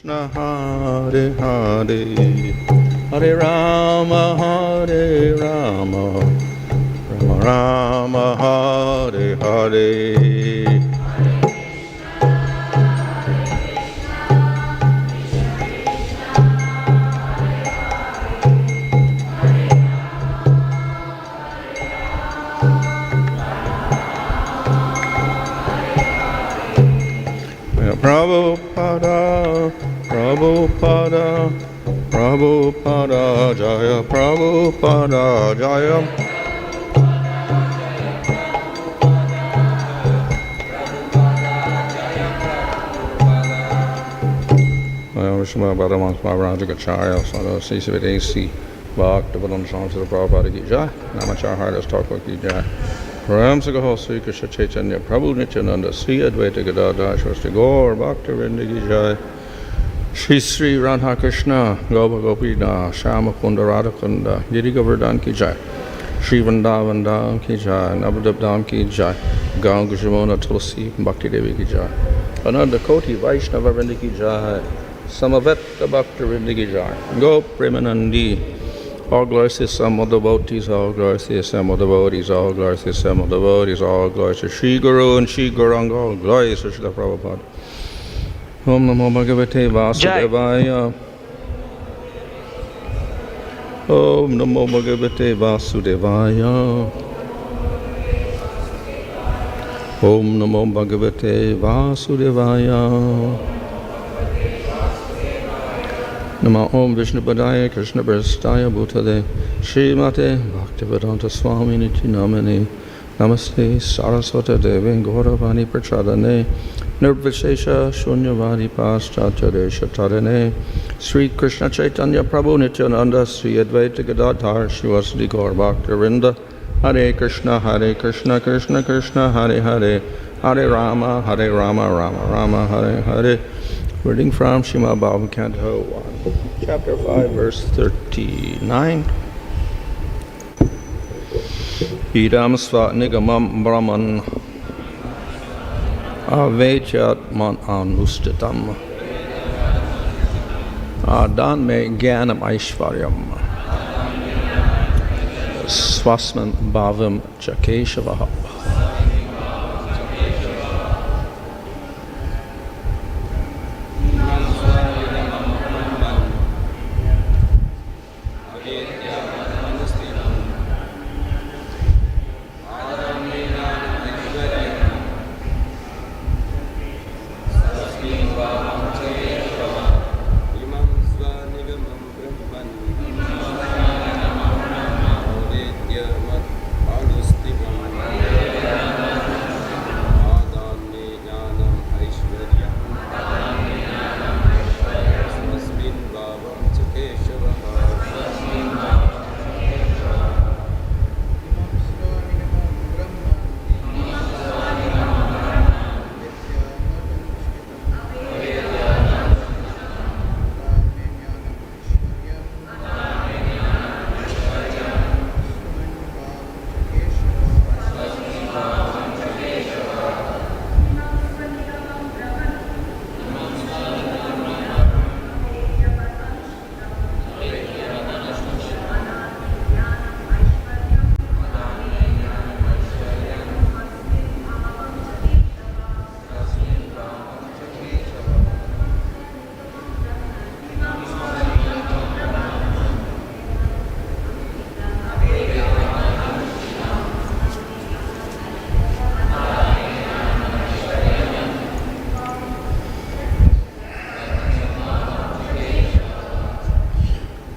Kṛṣṇa Hare Hare Hare Rama Hare Rama Rama Rama Hare Hare Prabhupada, Prabhupada, Prabhupada Jaya, Prabhupada Jaya. Vishma Bhadamans Maharajagacharya, Sada Sisavadesi, Bhakti-Vedanta Swami Prabhupada Ki Jai, Namachar Haridas Thakur Ki Jai. Ramsagaho Sri Krishna Chaitanya Prabhu Nityananda Sri Advaita Gadadhar Shri Gaur Bhakti Vrinda Ki Jai Shri Sri Radha Krishna Gopa Gopina Shama Kunda Radhakunda Giri Govardhan Ki Jai Shri Vrindavan Dham Ki Jai Navadvip Dham Ki Jai Gaun Gujamona Tulsi Bhakti Devi Ki Jai Ananda Koti Vaishnava Vrinda Ki Jai Samaveta Bhakti Vrinda Ki Jai Go Premanandi. All glories to some of the devotees, all glories to some of the devotees, all glories to some of the devotees, all glories to Shri Guru and Shri Gauranga, all glories to Srila Prabhupada. Om Namo Bhagavate Vasudevaya. Om Namo Bhagavate Vasudevaya. Om Namo Bhagavate Vasudevaya. Nama Om Vishnu Padaya Krishna Prasthaya Bhutale Srimate Bhaktivedanta Swami Niti Namani Namaste Saraswata Devi Gauravani Prachadane Nirvishesha Shunyavadi Paschatyaresha Tarane Sri Krishna Chaitanya Prabhu Nityananda Sri Advaita Gadadhar Shivasadi Gaur Bhaktivinda Hare Krishna Krishna Krishna Hare Hare Hare Rama Rama Rama Hare Hare. Reading from Srimad Bhāvaṁ Canto 1, Chapter 5, Verse 39. Idam sva-nigamam brahmann avetya mad-anuṣṭhitam adān jñānam aiśvaryaṁ svasmin bhāvam ca keśavaḥ.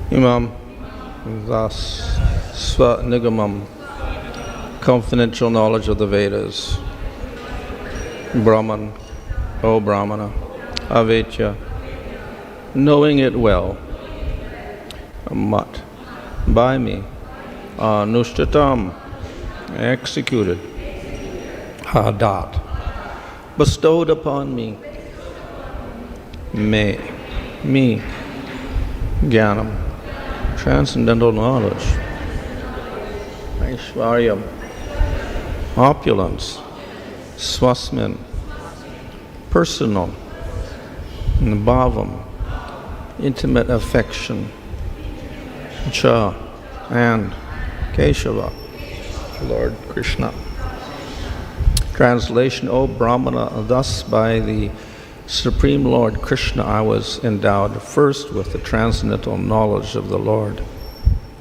Imam, thus sva-nigamam, confidential knowledge of the Vedas. Brahman, O brahmana, avetya, knowing it well. Mat, by me, anuṣṭhitam, executed. Adāt, bestowed upon me. Me, jñānam, transcendental knowledge. Aiśvaryaṁ, opulence. Svasmin, personal. Bhāvam, intimate affection, cha and keśavaḥ, Lord Kṛṣṇa. Translation: O brahmana, thus by the Supreme Lord Kṛṣṇa I was endowed first with the transcendental knowledge of the Lord,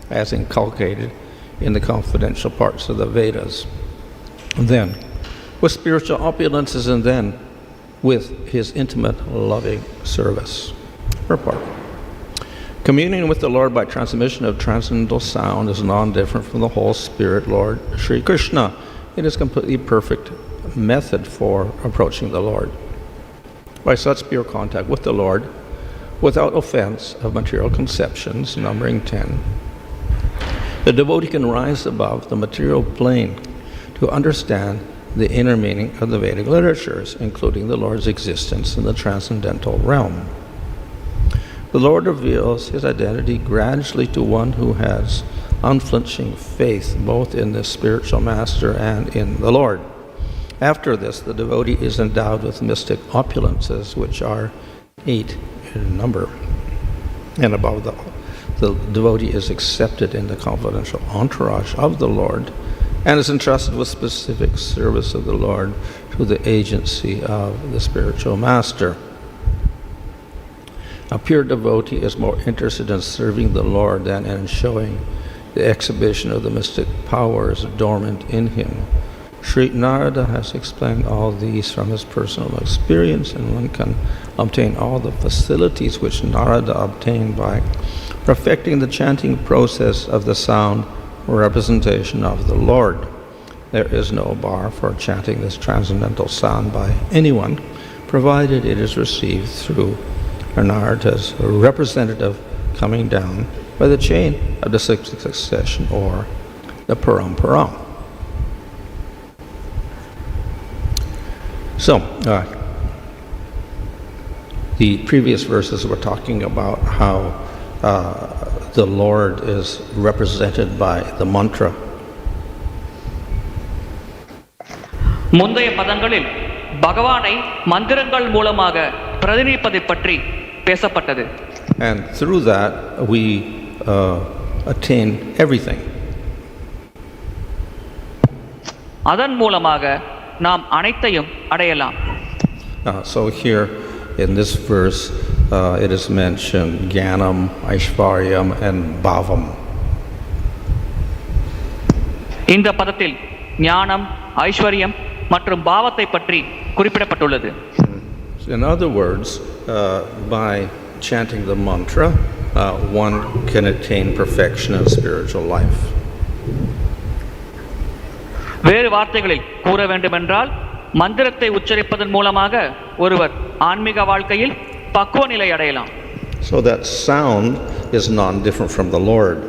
as inculcated in the confidential parts of the Vedas, and then with spiritual opulences, and then with his intimate loving service. Purport. Communion with the Lord by transmission of transcendental sound is non-different from the whole Spirit Lord Sri Kṛṣṇa. It is a completely perfect method for approaching the Lord. By such pure contact with the Lord, without offense of material conceptions, numbering 10, the devotee can rise above the material plane to understand the inner meaning of the Vedic literatures, including the Lord's existence in the transcendental realm. The Lord reveals his identity gradually to one who has unflinching faith both in the spiritual master and in the Lord. After this, the devotee is endowed with mystic opulences, which are 8 in number. And above the devotee is accepted in the confidential entourage of the Lord and is entrusted with specific service of the Lord through the agency of the spiritual master. A pure devotee is more interested in serving the Lord than in showing the exhibition of the mystic powers dormant in him. Sri Narada has explained all these from his personal experience, and one can obtain all the facilities which Narada obtained by perfecting the chanting process of the sound representation of the Lord. There is no bar for chanting this transcendental sound by anyone, provided it is received through Narada's representative coming down by the chain of the sixth succession, or the parampara. So, the previous verses were talking about how the Lord is represented by the mantra. முந்தைய பதங்களில் பகவானை மந்திரங்கள் மூலமாக பிரதிநிதிப்பதை பற்றி பேசப்பட்டது. And through that we attain everything. அதன் மூலமாக நாம் அனைத்தையும் அடையலாம். So here in this verse it is mentioned jñānam, aiśvaryaṁ and bhāvam. இந்த பதத்தில் ஞானம், ஐஸ்வர்யம் மற்றும் பாவத்தை பற்றி குறிப்பிடப்பட்டுள்ளது. In other words, by chanting the mantra, one can attain perfection in spiritual life. வேறு வார்த்தைகளில் கூற வேண்டுமென்றால், மந்திரத்தை உச்சரிப்பதன் மூலமாக ஒருவர் ஆன்மீக வாழ்க்கையில் பக்குவ நிலை அடையலாம். So that sound is non-different from the Lord.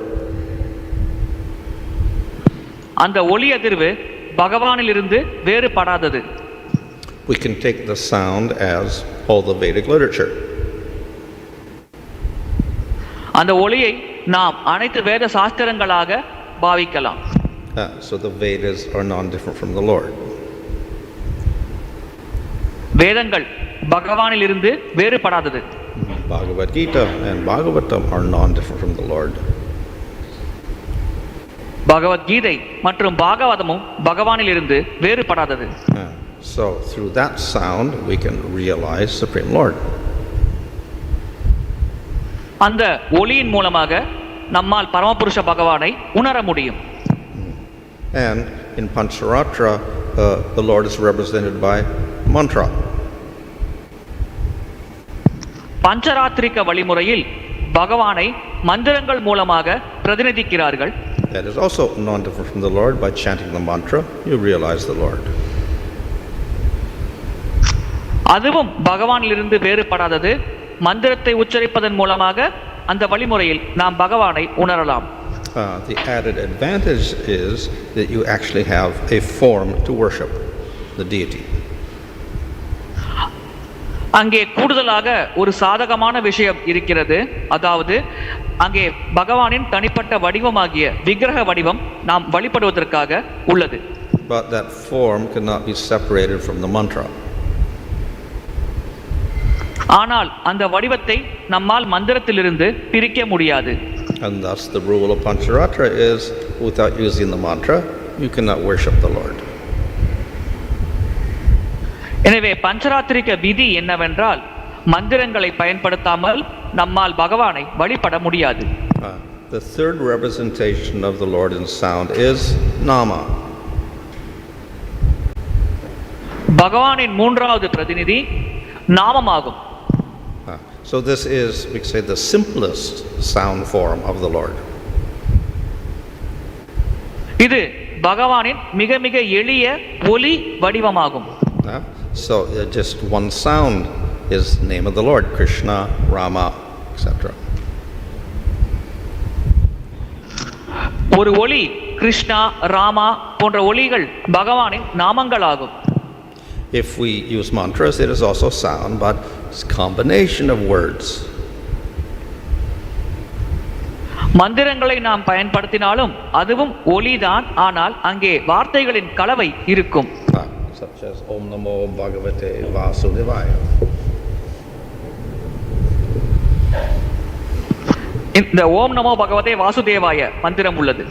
அந்த ஒலி அதிர்வு பகவானிலிருந்து வேறுபடாதது. We can take the sound as all the Vedic literature. அந்த ஒலியை நாம் அனைத்து வேத சாஸ்திரங்களாக பாவிக்கலாம். So the Vedas are non-different from the Lord. வேதங்கள் பகவானிலிருந்து வேறுபடாதது. Bhagavad Gita and Bhagavatam are non-different from the Lord. Bhagavad Gita மற்றும் பாகவதமும் பகவானிலிருந்து வேறுபடாதது. So through that sound we can realize Supreme Lord. அந்த ஒலியின் மூலமாக நம்மால் பரமபுருஷ பகவானை உணர முடியும். And in Pancharatra, the Lord is represented by mantra. பஞ்சராத்திரிக வழிமுறையில் பகவானை மந்திரங்கள் மூலமாக பிரதிநிதிக்கிறார்கள். That is also non-different from the Lord. By chanting the mantra, you realize the Lord. அதுவும் பகவானிலிருந்து வேறுபடாதது. மந்திரத்தை உச்சரிப்பதன் மூலமாக அந்த வழிமுறையில் நாம் பகவானை உணரலாம். The added advantage is that you actually have a form to worship the deity. அங்கே கூடுதலாக ஒரு சாதகமான விஷயம் இருக்கிறது. அதாவது அங்கே பகவானின் தனிப்பட்ட வடிவமாகிய விக்கிரக வடிவம் நாம் வழிபடுவதற்காக உள்ளது. But that form cannot be separated from the mantra. ஆனால் அந்த வடிவத்தை நம்மால் மந்திரத்திலிருந்து பிரிக்க முடியாது. And thus the rule of Pancharatra is, without using the mantra, you cannot worship the Lord. எனவே பஞ்சராத்திரிக விதி என்னவென்றால், மந்திரங்களை பயன்படுத்தாமல் நம்மால் பகவானை வழிபட முடியாது. The third representation of the Lord in sound is nama. பகவானின் மூன்றாவது பிரதிநிதி நாமமாகும். So this is, we say, the simplest sound form of the Lord. இது பகவானின் மிக மிக எளிய ஒலி வடிவமாகும். So just one sound is name of the Lord, Kṛṣṇa, Rama, etc. ஒரு ஒலி கிருஷ்ணா, ராமா போன்ற ஒலிகள் பகவானின் நாமங்களாகும். If we use mantras, it is also sound, but it's a combination of words. மந்திரங்களை நாம் பயன்படுத்தினாலும் அதுவும் ஒலிதான், ஆனால் அங்கே வார்த்தைகளின் கலவை இருக்கும். Such as Om Namo Bhagavate Vyāsadevaya. இந்த ஓம் நமோ பகவதே வாசுதேவாய மந்திரம் உள்ளது.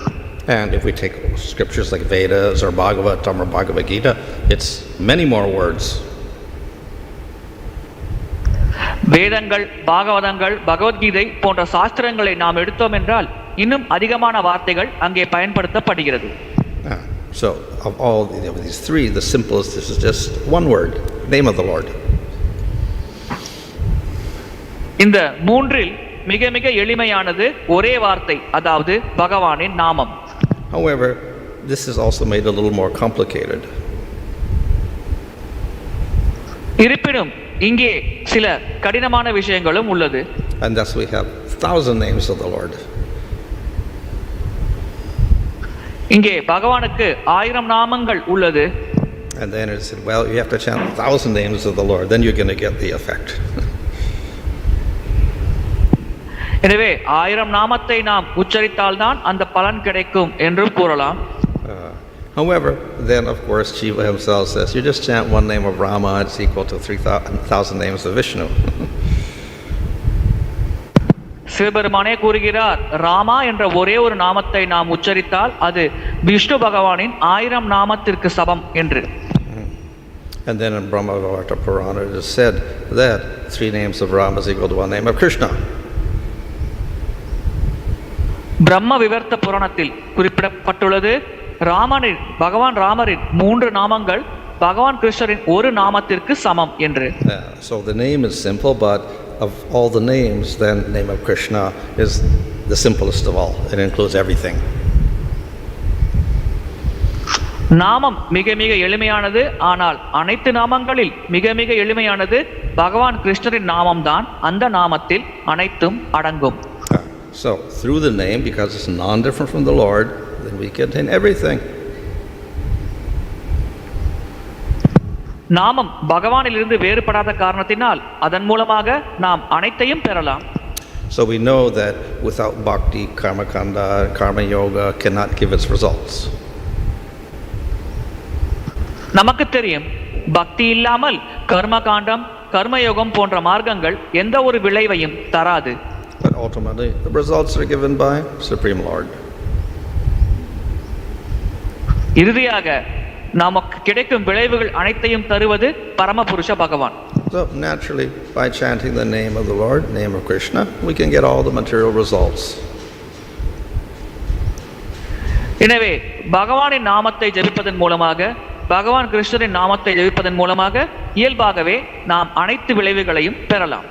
And if we take scriptures like Vedas or Bhagavatam or Bhagavad Gita, it's many more words. வேதங்கள், பாகவதங்கள், பகவத்கீதை போன்ற சாஸ்திரங்களை நாம் எடுத்தோம் என்றால் இன்னும் அதிகமான வார்த்தைகள் அங்கே பயன்படுத்தப்படுகிறது. So of all these three, the simplest is just one word, name of the Lord. இந்த மூன்றில் மிக மிக எளிமையானது ஒரே வார்த்தை, அதாவது பகவானின் நாமம். However, this is also made a little more complicated. இருப்பினும் இங்கே சில கடினமான விஷயங்களும் உள்ளது. And thus we have 1,000 names of the Lord. இங்கே பகவானுக்கு 1000 நாமங்கள் உள்ளது. And then it said, well, you have to chant 1,000 names of the Lord, then you're going to get the effect. எனவே 1000 நாமத்தை நாம் உச்சரித்தால்தான் அந்த பலன் கிடைக்கும் என்று கூறலாம். However, then of course Shiva himself says, you just chant one name of Brahma, it's equal to 3,000 names of Vishnu. சிவபெருமானே கூறுகிறார், ராமா என்ற ஒரே ஒரு நாமத்தை நாம் உச்சரித்தால் அது விஷ்ணு பகவானின் 1000 நாமத்திற்கு சமம் என்று. And then in Brahma Purana it is said that 3 names of Rama is equal to 1 name of Kṛṣṇa. பிரம்ம விவர்த்த புராணத்தில் குறிப்பிடப்பட்டுள்ளது, பகவான் ராமரின் 3 நாமங்கள் பகவான் கிருஷ்ணரின் ஒரு நாமத்திற்கு சமம் என்று. So the name is simple, but of all the names, then name of Kṛṣṇa is the simplest of all. It includes everything. நாமம் மிக மிக எளிமையானது, ஆனால் அனைத்து நாமங்களில் மிக மிக எளிமையானது பகவான் கிருஷ்ணரின் நாமம்தான். அந்த நாமத்தில் அனைத்தும் அடங்கும். So through the name, because it's non-different from the Lord, then we contain everything. நாமம் பகவானிலிருந்து வேறுபடாத காரணத்தினால் அதன் மூலமாக நாம் அனைத்தையும் பெறலாம். So we know that without bhakti, karma kanda, karma yoga cannot give its results. நமக்கு தெரியும், பக்தி இல்லாமல் கர்ம காண்டம், கர்மயோகம் போன்ற மார்க்கங்கள் எந்த ஒரு விளைவையும் தராது. But ultimately, the results are given by Supreme Lord. இறுதியாக நமக்கு கிடைக்கும் விளைவுகள் அனைத்தையும் தருவது பரமபுருஷ பகவான். So naturally, by chanting the name of the Lord, name of Kṛṣṇa, we can get all the material results. எனவே பகவானின் நாமத்தை ஜெபிப்பதன் மூலமாக, பகவான் கிருஷ்ணரின் நாமத்தை ஜெபிப்பதன் மூலமாக இயல்பாகவே நாம் அனைத்து விளைவுகளையும் பெறலாம்.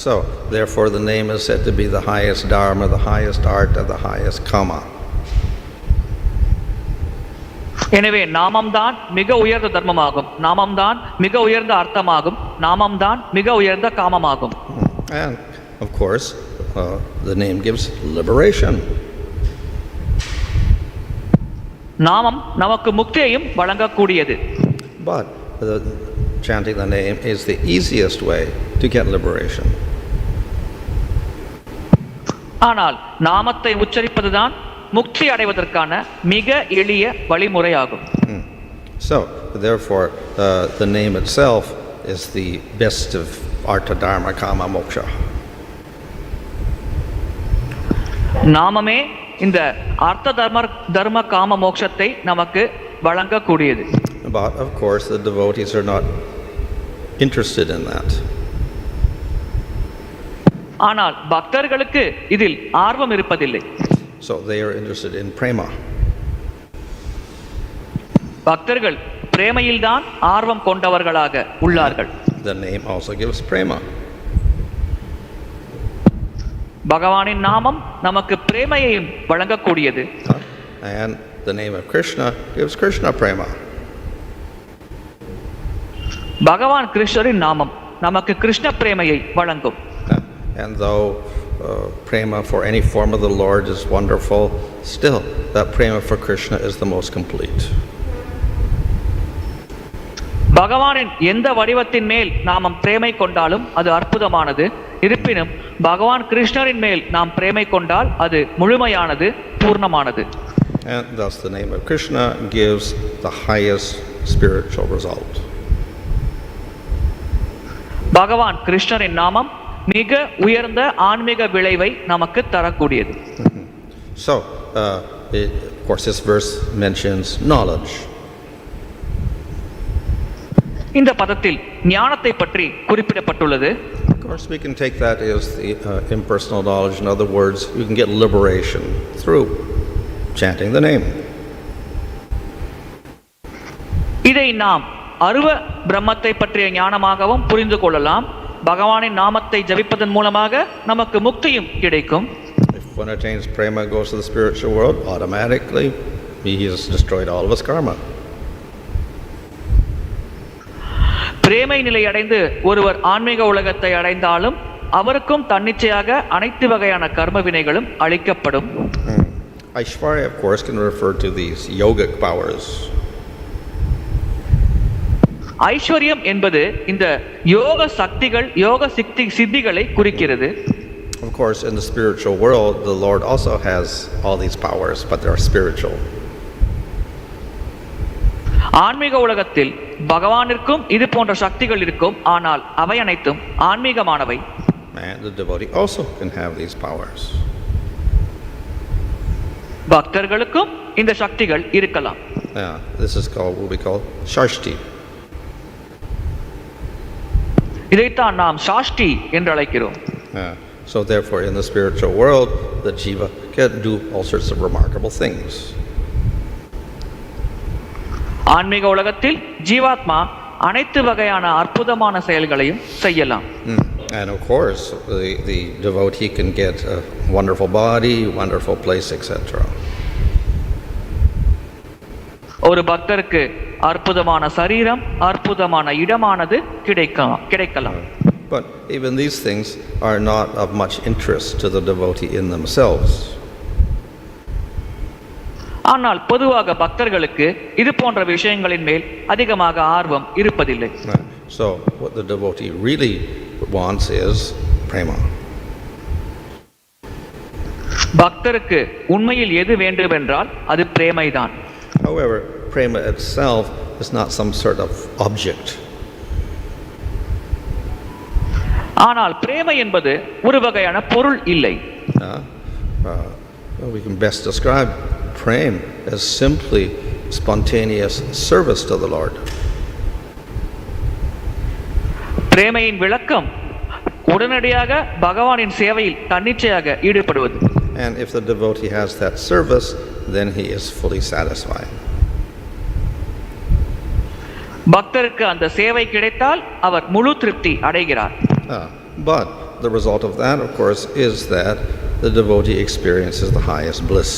So therefore the name is said to be the highest dharma, the highest art, and the highest kama. எனவே நாமம்தான் மிக உயர்ந்த தர்மமாகும், நாமம்தான் மிக உயர்ந்த அர்த்தமாகும், நாமம்தான் மிக உயர்ந்த காமமாகும். And of course the name gives liberation. நாமம் நமக்கு முக்தியையும் வழங்கக்கூடியது. But chanting the name is the easiest way to get liberation. ஆனால் நாமத்தை உச்சரிப்பதுதான் முக்தி அடைவதற்கான மிக எளிய வழிமுறையாகும். So therefore the name itself is the best of artha dharma kama moksha. நாமமே இந்த அர்த்த தர்ம காம மோட்சத்தை நமக்கு வழங்கக்கூடியது. But of course the devotees are not interested in that. ஆனால் பக்தர்களுக்கு இதில் ஆர்வம் இருப்பதில்லை. So they are interested in prema. பக்தர்கள் பிரேமையில்தான் ஆர்வம் கொண்டவர்களாக உள்ளார்கள். The name also gives prema. பகவானின் நாமம் நமக்கு பிரேமையை வழங்கக்கூடியது. And the name of Krishna gives Krishna prema. பகவான் கிருஷ்ணரின் நாமம் நமக்கு கிருஷ்ண பிரேமையை வழங்கும். And though prema for any form of the Lord is wonderful, still that prema for Krishna is the most complete. பகவானின் எந்த வடிவத்தின் மேல் நாமம் பிரேமை கொண்டாலும் அது அற்புதமானது. இருப்பினும் பகவான் கிருஷ்ணரின் மேல் நாம் பிரேமை கொண்டால் அது முழுமையானது, பூர்ணமானது. And thus the name of Krishna gives the highest spiritual result. பகவான் கிருஷ்ணரின் நாமம் மிக உயர்ந்த ஆன்மீக விளைவை நமக்கு தரக்கூடியது. So, of course, this verse mentions knowledge. இந்த பதத்தில் ஞானத்தை பற்றி குறிப்பிடப்பட்டுள்ளது. Of course, we can take that as the impersonal knowledge. In other words, you can get liberation through chanting the name. இதை நாம் அருவ பிரம்மத்தை பற்றிய ஞானமாகவும் புரிந்து கொள்ளலாம். பகவானின் நாமத்தை ஜபிப்பதன் மூலமாக நமக்கு முக்தியும் கிடைக்கும். If one attains prema, goes to the spiritual world, automatically he has destroyed all of his karma. பிரேமை நிலை அடைந்து ஒருவர் ஆன்மீக உலகத்தை அடைந்தாலும் அவருக்கும் தன்னிச்சையாக அனைத்து வகையான கர்ம வினைகளும் அளிக்கப்படும். Aishvarya, of course, can refer to these yogic powers. ஐஸ்வர்யம் என்பது இந்த யோக சக்திகள், யோக சித்திகளை குறிக்கிறது. Of course, in the spiritual world, the Lord also has all these powers, but they are spiritual. ஆன்மீக உலகத்தில் பகவானிற்கும் இது போன்ற சக்திகள் இருக்கும், ஆனால் அவை அனைத்தும் ஆன்மீகமானவை. And the devotee also can have these powers. பக்தர்களுக்கும் இந்த சக்திகள் இருக்கலாம். This is called what we call shashti. இதைத்தான் நாம் சாஷ்டி என்று அழைக்கிறோம். So therefore, in the spiritual world, the jiva can do all sorts of remarkable things. ஆன்மீக உலகத்தில் ஜீவாத்மா அனைத்து வகையான அற்புதமான செயல்களையும் செய்யலாம். And of course, the devotee can get a wonderful body, wonderful place, etc. ஒரு பக்தருக்கு அற்புதமான சரீரம், அற்புதமான இடமானது கிடைக்கலாம். But even these things are not of much interest to the devotee in themselves. ஆனால் பொதுவாக பக்தர்களுக்கு இது போன்ற விஷயங்களின் மேல் அதிகமாக ஆர்வம் இருப்பதில்லை. So what the devotee really wants is prema. பக்தருக்கு உண்மையில் எது வேண்டுமென்றால் அது பிரேமைதான். However, prema itself is not some sort of object. ஆனால் பிரேமை என்பது ஒரு வகையான பொருள் இல்லை. We can best describe prema as simply spontaneous service to the Lord. பிரேமையின் விளக்கம் உடனடியாக பகவானின் சேவையில் தன்னிச்சையாக ஈடுபடுவது. And if the devotee has that service, then he is fully satisfied. பக்தருக்கு அந்த சேவை கிடைத்தால் அவர் முழு திருப்தி அடைகிறார். But the result of that, of course, is that the devotee experiences the highest bliss.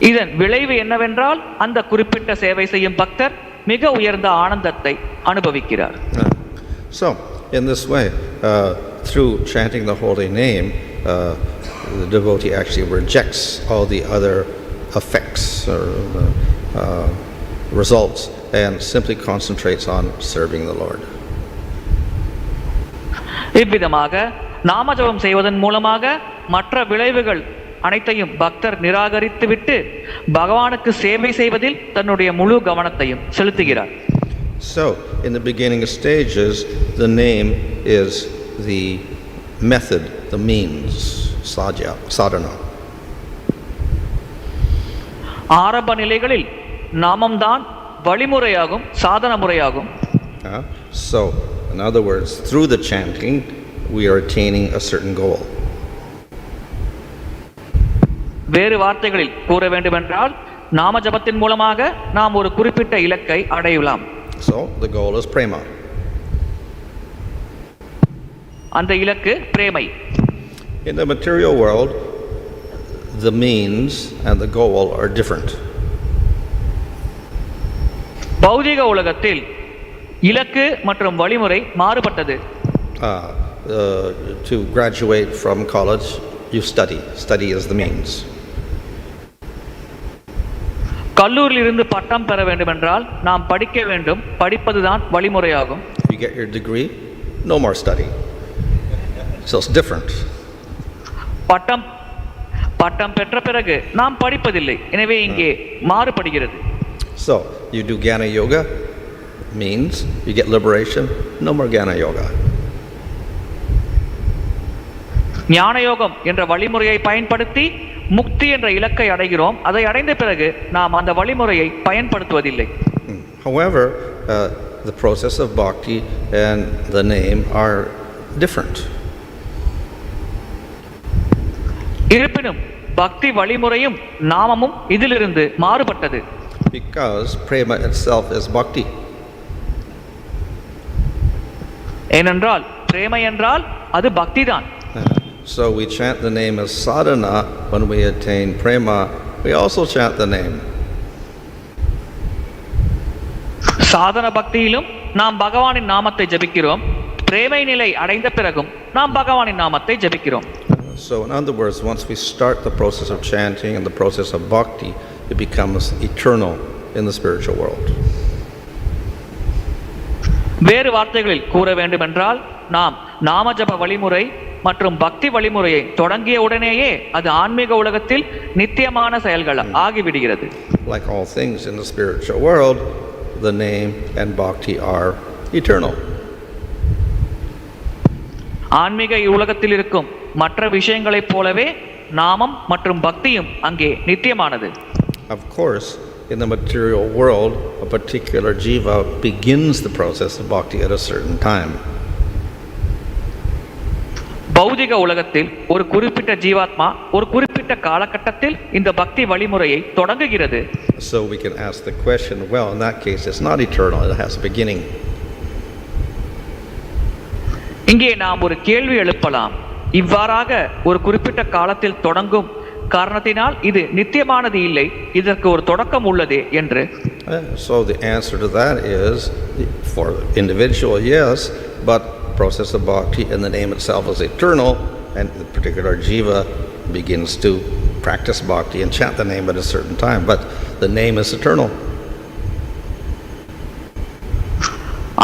இதன் விளைவு என்னவென்றால் அந்த குறிப்பிட்ட சேவை செய்யும் பக்தர் மிக உயர்ந்த ஆனந்தத்தை அனுபவிக்கிறார். So, in this way, through chanting the holy name, the devotee actually rejects all the other effects or results and simply concentrates on serving the Lord. இவ்விதமாக நாமஜபம் செய்வதன் மூலமாக மற்ற விளைவுகள் அனைத்தையும் பக்தர் நிராகரித்துவிட்டு பகவானுக்கு சேவை செய்வதில் தன்னுடைய முழு கவனத்தையும் செலுத்துகிறார். So, in the beginning stages, the name is the method, the means, sadhana. ஆரம்ப நிலைகளில் நாமம் தான் வழிமுறையாகும், சாதன முறையாகும். So, in other words, through the chanting, we are attaining a certain goal. வேறு வார்த்தைகளில் கூற வேண்டுமென்றால் நாம ஜபத்தின் மூலமாக நாம் ஒரு குறிப்பிட்ட இலக்கை அடையலாம். So, the goal is prema. அந்த இலக்கு பிரேமை. In the material world, the means and the goal are different. பௌதிக உலகத்தில் இலக்கு மற்றும் வழிமுறை மாறுபட்டது. To graduate from college, you study. Study is the means. கல்லூரியில் இருந்து பட்டம் பெற வேண்டுமென்றால் நாம் படிக்க வேண்டும், படிப்பதுதான் வழிமுறையாகும். If you get your degree, no more study. So it's different. பட்டம் பெற்ற பிறகு நாம் படிப்பதில்லை, எனவே இங்கே மாறுபடுகிறது. So you do jnana yoga, means you get liberation, no more jnana yoga. ஞான யோகம் என்ற வழிமுறையை பயன்படுத்தி முக்தி என்ற இலக்கை அடைகிறோம். அதை அடைந்த பிறகு நாம் அந்த வழிமுறையை பயன்படுத்துவதில்லை. However, the process of bhakti and the name are different. இருப்பினும் பக்தி வழிமுறையும் நாமமும் இதிலிருந்து மாறுபட்டது. Because prema itself is bhakti. ஏனென்றால் பிரேமை என்றால் அது பக்தி தான். So we chant the name as sadhana when we attain prema. We also chant the name. சாதன பக்தியிலும் நாம் பகவானின் நாமத்தை ஜபிக்கிறோம். பிரேமை நிலை அடைந்த பிறகும் நாம் பகவானின் நாமத்தை ஜபிக்கிறோம். So in other words, once we start the process of chanting and the process of bhakti, it becomes eternal in the spiritual world. வேறு வார்த்தைகளில் கூற வேண்டுமென்றால் நாம் நாம ஜப வழிமுறை மற்றும் பக்தி வழிமுறையை தொடங்கிய உடனேயே அது ஆன்மீக உலகத்தில் நித்தியமான செயல்கள் ஆகிவிடுகிறது. Like all things in the spiritual world, the name and bhakti are eternal. ஆன்மீக உலகத்தில் இருக்கும் மற்ற விஷயங்களைப் போலவே நாமம் மற்றும் பக்தியும் அங்கே நித்தியமானது. Of course, in the material world, a particular jiva begins the process of bhakti at a certain time. பௌதிக உலகத்தில் ஒரு குறிப்பிட்ட ஜீவாத்மா ஒரு குறிப்பிட்ட காலகட்டத்தில் இந்த பக்தி வழிமுறையை தொடங்குகிறது. So we can ask the question, well, in that case it's not eternal, it has a beginning. இங்கே நாம் ஒரு கேள்வி எழுப்பலாம். இவ்வாறாக ஒரு குறிப்பிட்ட காலத்தில் தொடங்கும் காரணத்தினால் இது நித்தியமானது இல்லை, இதற்கு ஒரு தொடக்கம் உள்ளதே என்று. So the answer to that is, for individual, yes, but process of bhakti and the name itself is eternal, and the particular jiva begins to practice bhakti and chant the name at a certain time, but the name is eternal.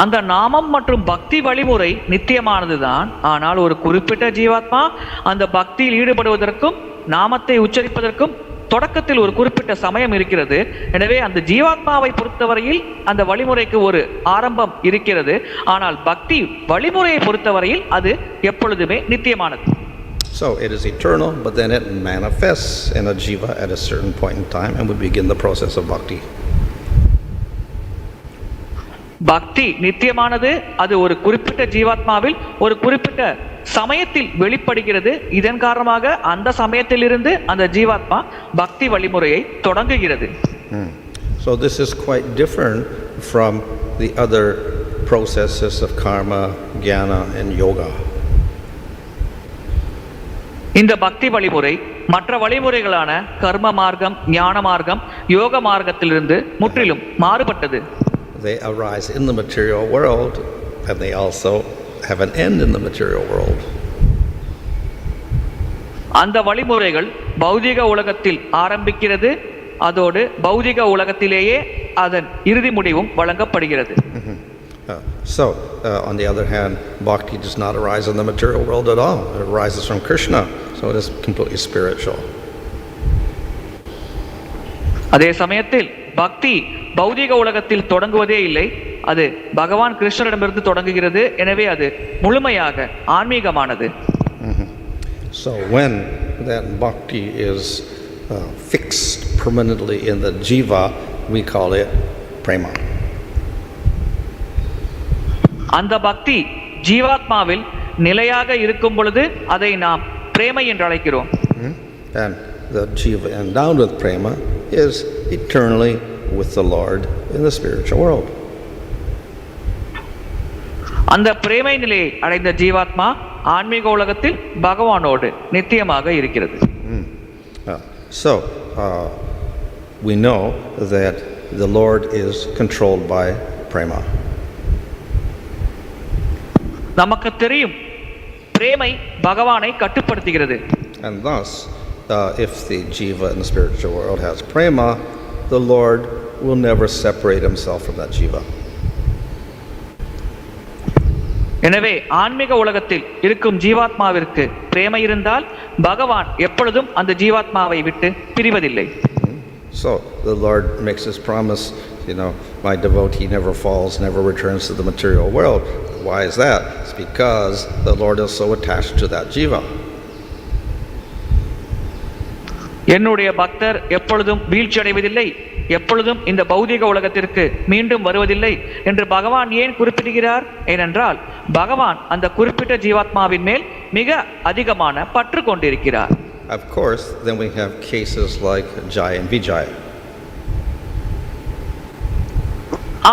அந்த நாமம் மற்றும் பக்தி வழிமுறை நித்தியமானதுதான். ஆனால் ஒரு குறிப்பிட்ட ஜீவாத்மா அந்த பக்தியில் ஈடுபடுவதற்கும் நாமத்தை உச்சரிப்பதற்கும் தொடக்கத்தில் ஒரு குறிப்பிட்ட சமயம் இருக்கிறது. எனவே அந்த ஜீவாத்மாவை பொறுத்தவரையில் அந்த வழிமுறைக்கு ஒரு ஆரம்பம் இருக்கிறது. ஆனால் பக்தி வழிமுறையை பொறுத்தவரையில் அது எப்பொழுதுமே நித்தியமானது. So it is eternal, but then it manifests in a jiva at a certain point in time, and we begin the process of bhakti. பக்தி நித்தியமானது, அது ஒரு குறிப்பிட்ட ஜீவாத்மாவில் ஒரு குறிப்பிட்ட சமயத்தில் வெளிப்படுகிறது. இதன் காரணமாக அந்த சமயத்திலிருந்து அந்த ஜீவாத்மா பக்தி வழிமுறையை தொடங்குகிறது. So this is quite different from the other processes of karma, jnana and yoga. இந்த பக்தி வழிமுறை மற்ற வழிமுறைகளான கர்ம மார்க்கம், ஞான மார்க்கம், யோக மார்க்கத்திலிருந்து முற்றிலும் மாறுபட்டது. They arise in the material world, and they also have an end in the material world. அந்த வழிமுறைகள் பௌதிக உலகத்தில் ஆரம்பிக்கிறது, அதோடு பௌதிக உலகத்திலேயே அதன் இறுதி முடிவும் வழங்கப்படுகிறது. On the other hand, bhakti does not arise in the material world at all. It arises from Kṛṣṇa, so it is completely spiritual. அதே சமயத்தில் பக்தி பௌதிக உலகத்தில் தொடங்குவதே இல்லை, அது பகவான் கிருஷ்ணரிடமிருந்து தொடங்குகிறது. எனவே அது முழுமையாக ஆன்மீகமானது. So when that bhakti is fixed permanently in the jiva, we call it prema. அந்த பக்தி ஜீவாத்மாவில் நிலையாக இருக்கும் பொழுது அதை நாம் பிரேமை என்று அழைக்கிறோம். And the jiva endowed with prema is eternally with the Lord in the spiritual world. அந்த பிரேமை நிலையை அடைந்த ஜீவாத்மா ஆன்மீக உலகத்தில் பகவானோடு நித்தியமாக இருக்கிறது. So we know that the Lord is controlled by prema. நமக்கு தெரியும் பிரேமை பகவானை கட்டுப்படுத்துகிறது. And thus if the jiva in the spiritual world has prema, the Lord will never separate himself from that jiva. எனவே ஆன்மீக உலகத்தில் இருக்கும் ஜீவாத்மாவிற்கு பிரேமை இருந்தால் பகவான் எப்பொழுதும் அந்த ஜீவாத்மாவை விட்டு பிரிவதில்லை. So the Lord makes his promise, my devotee never falls, never returns to the material world. Why is that? It's because the Lord is so attached to that jiva. என்னுடைய பக்தர் எப்பொழுதும் வீழ்ச்சி அடைவதில்லை, எப்பொழுதும் இந்த பௌதிக உலகத்திற்கு மீண்டும் வருவதில்லை என்று பகவான் ஏன் குறிப்பிடுகிறார்? ஏனென்றால் பகவான் அந்த குறிப்பிட்ட ஜீவாத்மாவின் மேல் மிக அதிகமான பற்று கொண்டிருக்கிறார். Of course, then we have cases like Jai and Vijay.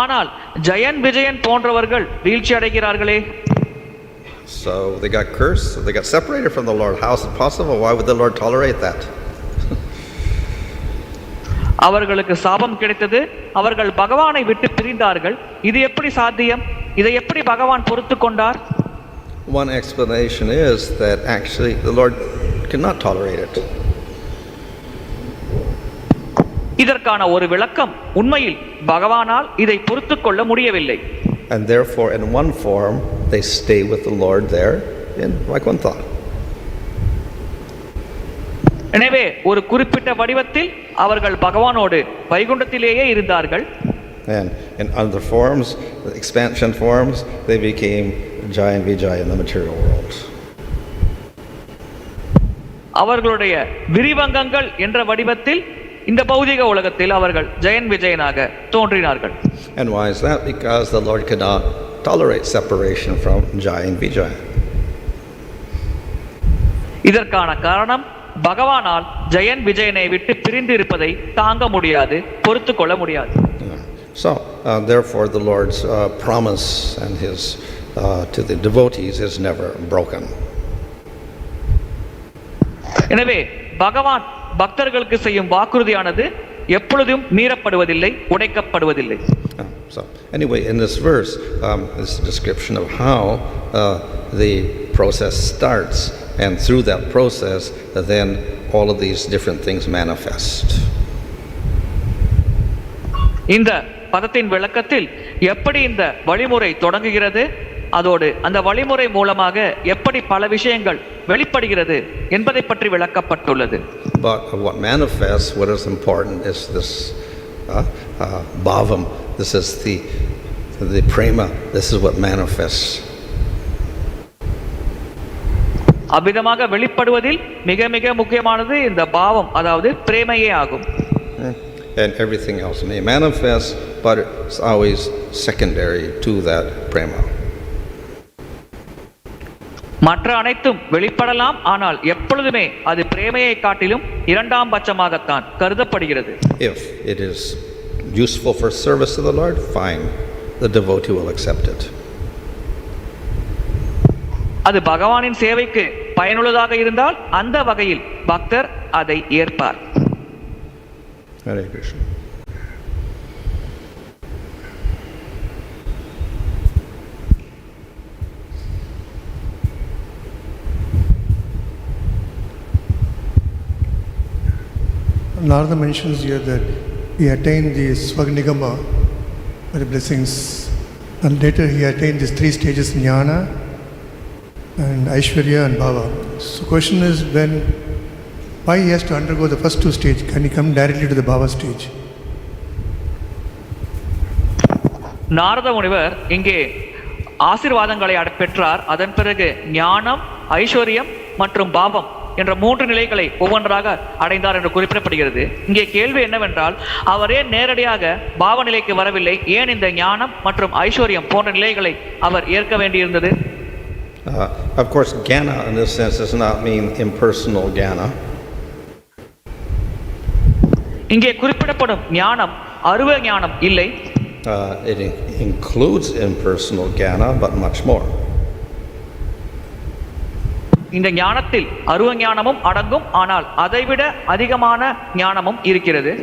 ஆனால் ஜெயன் விஜயன் போன்றவர்கள் வீழ்ச்சி அடைகிறார்களே. So they got cursed, so they got separated from the Lord. How is it possible? Why would the Lord tolerate that? அவர்களுக்கு சாபம் கிடைத்தது, அவர்கள் பகவானை விட்டு பிரிந்தார்கள். இது எப்படி சாத்தியம்? இதை எப்படி பகவான் பொறுத்து கொண்டார்? One explanation is that actually the Lord cannot tolerate it. இதற்கான ஒரு விளக்கம், உண்மையில் பகவானால் இதை பொறுத்து கொள்ள முடியவில்லை. And therefore in one form they stay with the Lord there in Vaikuntha. எனவே ஒரு குறிப்பிட்ட வடிவத்தில் அவர்கள் பகவானோடு வைகுண்டத்திலேயே இருந்தார்கள். And in other forms, the expansion forms, they became Jai and Vijay in the material world. அவர்களுடைய விரிவங்கங்கள் என்ற வடிவத்தில் இந்த பௌதிக உலகத்தில் அவர்கள் Jayan விஜயனாக தோன்றினார்கள். And why is that? Because the Lord cannot tolerate separation from Jai and Vijay. இதற்கான காரணம், பகவானால் ஜெயன் விஜயனை விட்டு பிரிந்து இருப்பதை தாங்க முடியாது, பொறுத்து கொள்ள முடியாது. So therefore the Lord's promise and his to the devotees is never broken. எனவே பகவான் பக்தர்களுக்கு செய்யும் வாக்குறுதியானது எப்பொழுதும் மீறப்படுவதில்லை, உடைக்கப்படுவதில்லை. So anyway, in this verse, this description of how the process starts, and through that process, then all of these different things manifest. இந்த பதத்தின் விளக்கத்தில் எப்படி இந்த வழிமுறை தொடங்குகிறது, அதோடு அந்த வழிமுறை மூலமாக எப்படி பல விஷயங்கள் வெளிப்படுகிறது என்பதை பற்றி விளக்கப்பட்டுள்ளது. But what manifests, what is important is this bhāvaṁ. This is the prema. This is what manifests. அவ்விதமாக வெளிப்படுவதில் மிக மிக முக்கியமானது இந்த பாவம், அதாவது பிரேமையே ஆகும். And everything else may manifest, but it's always secondary to that prema. மற்ற அனைத்தும் வெளிப்படலாம், ஆனால் எப்பொழுதுமே அது பிரேமையை காட்டிலும் இரண்டாம் பட்சமாகத்தான் கருதப்படுகிறது. If it is useful for service to the Lord, fine, the devotee will accept it. அது பகவானின் சேவைக்கு பயனுள்ளதாக இருந்தால் அந்த வகையில் பக்தர் அதை ஏற்பார். Hare Krishna. Narada mentions here that he attained the sva-nigamam by the blessings, and later he attained these three stages: jñāna and aiśvarya and bhāvam. So question is, why he has to undergo the first two stages? Can he come directly to the bhava stage? Narada முனிவர் இங்கே ஆசீர்வாதங்களை பெற்றார். அதன் பிறகு ஞானம், ஐஸ்வர்யம் மற்றும் பாவம் என்ற 3 நிலைகளை ஒவ்வொன்றாக அடைந்தார் என்று குறிப்பிடப்படுகிறது. இங்கே கேள்வி என்னவென்றால், அவர் ஏன் நேரடியாக பாவ நிலைக்கு வரவில்லை? ஏன் இந்த ஞானம் மற்றும் ஐஸ்வர்யம் போன்ற நிலைகளை அவர் ஏற்க வேண்டியிருந்தது? Of course, jnana in this sense does not mean impersonal jnana. இங்கே குறிப்பிடப்படும் ஞானம் அருவ ஞானம் இல்லை. It includes impersonal jnana, but much more. இந்த ஞானத்தில் அருவ ஞானமும் அடங்கும், ஆனால் அதைவிட அதிகமான ஞானமும் இருக்கிறது.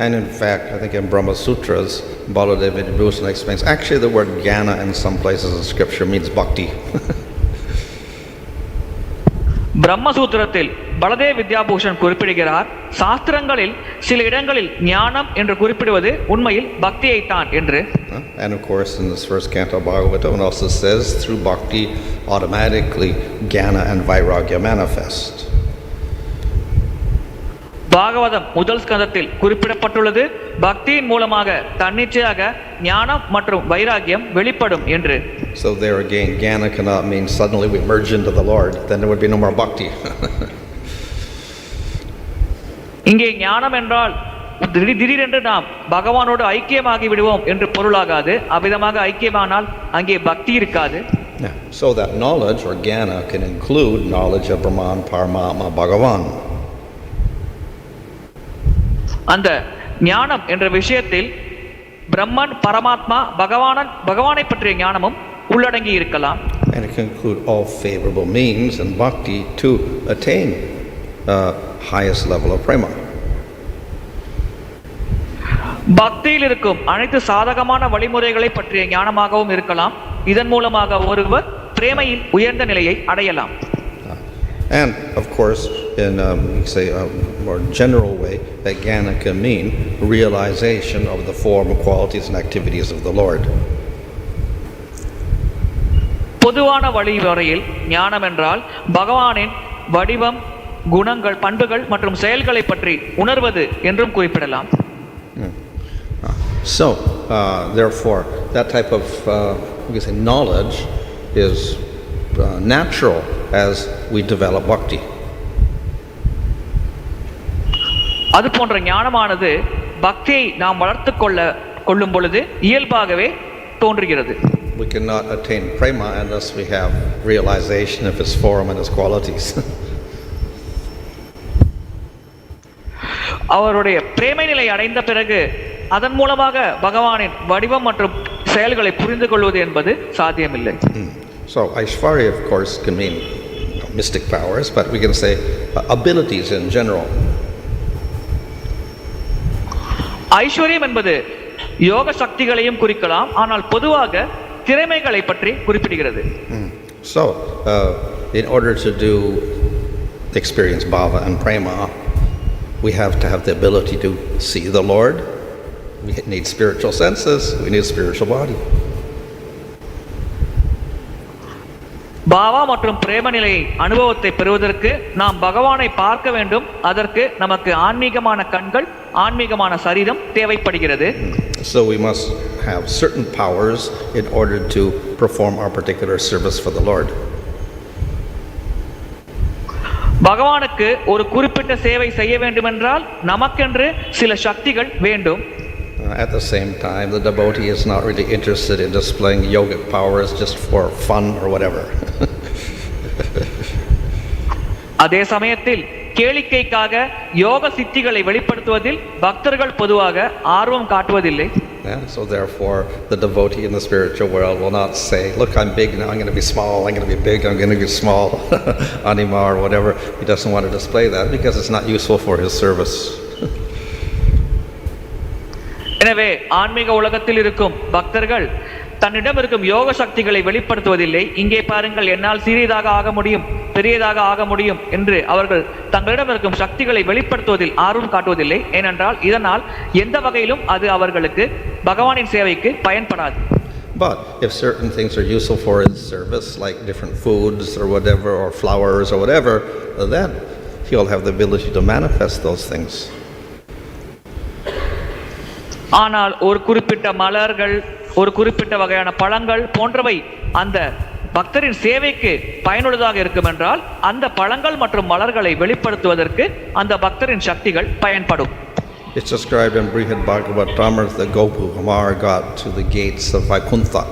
And in fact, I think in Brahma Sutras, Baladev Vidyabhushan explains, actually the word jnana in some places in scripture means bhakti. பிரம்மசூத்திரத்தில் Baladev Vidyabhushan குறிப்பிடுகிறார், சாஸ்திரங்களில் சில இடங்களில் ஞானம் என்று குறிப்பிடுவது உண்மையில் பக்தியைத்தான் என்று. And of course in this first canto Bhagavatam also says through bhakti automatically jnana and vairagya manifest. Bhagavatam முதல் ஸ்கந்தத்தில் குறிப்பிடப்பட்டுள்ளது, பக்தியின் மூலமாக தன்னிச்சையாக ஞானம் மற்றும் வைராகியம் வெளிப்படும் என்று. So there again, jnana cannot mean suddenly we merge into the Lord, then there would be no more bhakti. இங்கே ஞானம் என்றால் திடீரென்று நாம் பகவானோடு ஐக்கியமாகி விடுவோம் என்று பொருளாகாது. அவ்விதமாக ஐக்கியமானால் அங்கே பக்தி இருக்காது. So that knowledge or jnana can include knowledge of brahman, paramātma, bhagavan. அந்த ஞானம் என்ற விஷயத்தில் பிரம்மன், பரமாத்மா, பகவானை பற்றிய ஞானமும் உள்ளடங்கி இருக்கலாம். And it can include all favorable means and bhakti to attain highest level of prema. பக்தியில் இருக்கும் அனைத்து சாதகமான வழிமுறைகளை பற்றிய ஞானமாகவும் இருக்கலாம். இதன் மூலமாக ஒருவர் பிரேமையில் உயர்ந்த நிலையை அடையலாம். And of course, in say a more general way, that jnana can mean realization of the form, qualities, and activities of the Lord. பொதுவான வழிமுறையில் ஞானம் என்றால் பகவானின் வடிவம், குணங்கள், பண்புகள் மற்றும் செயல்களை பற்றி உணர்வது என்றும் குறிப்பிடலாம். So, therefore, that type of we say knowledge is natural as we develop bhakti. அது போன்ற ஞானமானது பக்தியை நாம் வளர்த்து கொள்ளும் பொழுது இயல்பாகவே தோன்றுகிறது. We cannot attain prema unless we have realization of its form and its qualities. அவருடைய பிரேமை நிலை அடைந்த பிறகு அதன் மூலமாக பகவானின் வடிவம் மற்றும் செயல்களை புரிந்து கொள்வது என்பது சாத்தியமில்லை. So aiśvarya of course can mean mystic powers, but we can say abilities in general. ஐஸ்வர்யம் என்பது யோக சக்திகளையும் குறிக்கலாம், ஆனால் பொதுவாக திறமைகளை பற்றி குறிப்பிடுகிறது. So in order to experience bhava and prema, we have to have the ability to see the Lord. We need spiritual senses, we need a spiritual body. பாவா மற்றும் பிரேம நிலை அனுபவத்தை பெறுவதற்கு நாம் பகவானை பார்க்க வேண்டும். அதற்கு நமக்கு ஆன்மீகமான கண்கள், ஆன்மீகமான சரீரம் தேவைப்படுகிறது. So we must have certain powers in order to perform our particular service for the Lord. பகவானுக்கு ஒரு குறிப்பிட்ட சேவை செய்ய வேண்டுமென்றால் நமக்கென்று சில சக்திகள் வேண்டும். At the same time, the devotee is not really interested in displaying yogic powers just for fun or whatever. அதே சமயத்தில் கேளிக்கைக்காக யோக சித்திகளை வெளிப்படுத்துவதில் பக்தர்கள் பொதுவாக ஆர்வம் காட்டுவதில்லை. So therefore, the devotee in the spiritual world will not say, look, I'm big now, I'm going to be small, I'm going to be big, I'm going to be small, anima or whatever. He doesn't want to display that because it's not useful for his service. எனவே ஆன்மீக உலகத்தில் இருக்கும் பக்தர்கள் தன்னிடம் இருக்கும் யோக சக்திகளை வெளிப்படுத்துவதில்லை. இங்கே பாருங்கள், என்னால் சிறியதாக ஆக முடியும், பெரியதாக ஆக முடியும் என்று அவர்கள் தங்களிடம் இருக்கும் சக்திகளை வெளிப்படுத்துவதில் ஆர்வம் காட்டுவதில்லை. ஏனென்றால் இதனால் எந்த வகையிலும் அது அவர்களுக்கு பகவானின் சேவைக்கு பயன்படாது. But if certain things are useful for his service, like different foods or whatever, or flowers or whatever, then he'll have the ability to manifest those things. ஆனால் ஒரு குறிப்பிட்ட மலர்கள், ஒரு குறிப்பிட்ட வகையான பழங்கள் போன்றவை அந்த பக்தரின் சேவைக்கு பயனுள்ளதாக இருக்கும் என்றால் அந்த பழங்கள் மற்றும் மலர்களை வெளிப்படுத்துவதற்கு அந்த பக்தரின் சக்திகள் பயன்படும். It's described in Brihad Bhagavatam as the Gopu Kumar got to the gates of Vaikuntha.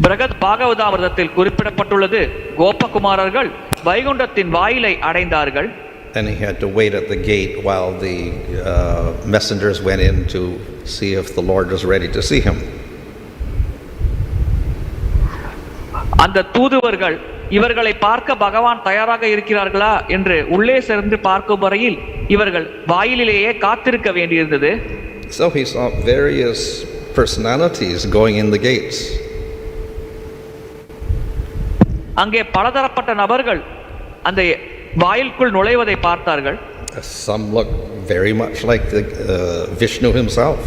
பிரகத் பாகவதாமிர்தத்தில் குறிப்பிடப்பட்டுள்ளது கோபகுமாரர்கள் வைகுண்டத்தின் வாயிலை அடைந்தார்கள். And he had to wait at the gate while the messengers went in to see if the Lord was ready to see him. அந்த தூதுவர்கள் இவர்களை பார்க்க பகவான் தயாராக இருக்கிறார்களா என்று உள்ளே சென்று பார்க்கும் வரையில் இவர்கள் வாயிலேயே காத்திருக்க வேண்டியிருந்தது. So he saw various personalities going in the gates. அங்கே பலதரப்பட்ட நபர்கள் அந்த வாயிலுக்குள் நுழைவதை பார்த்தார்கள். Some looked very much like the Vishnu himself.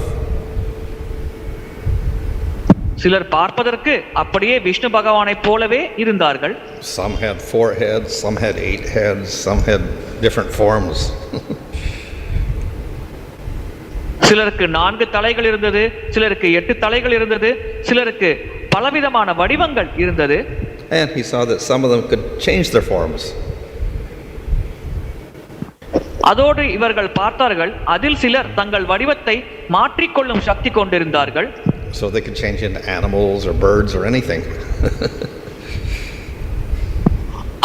சிலர் பார்ப்பதற்கு அப்படியே விஷ்ணு பகவானைப் போலவே இருந்தார்கள். Some had 4 heads, some had 8 heads, some had different forms. சிலருக்கு 4 தலைகள் இருந்தது, சிலருக்கு 8 தலைகள் இருந்தது, சிலருக்கு பலவிதமான வடிவங்கள் இருந்தது. And he saw that some of them could change their forms. அதோடு இவர்கள் பார்த்தார்கள் அதில் சிலர் தங்கள் வடிவத்தை மாற்றிக்கொள்ளும் சக்தி கொண்டிருந்தார்கள். So they could change into animals or birds or anything.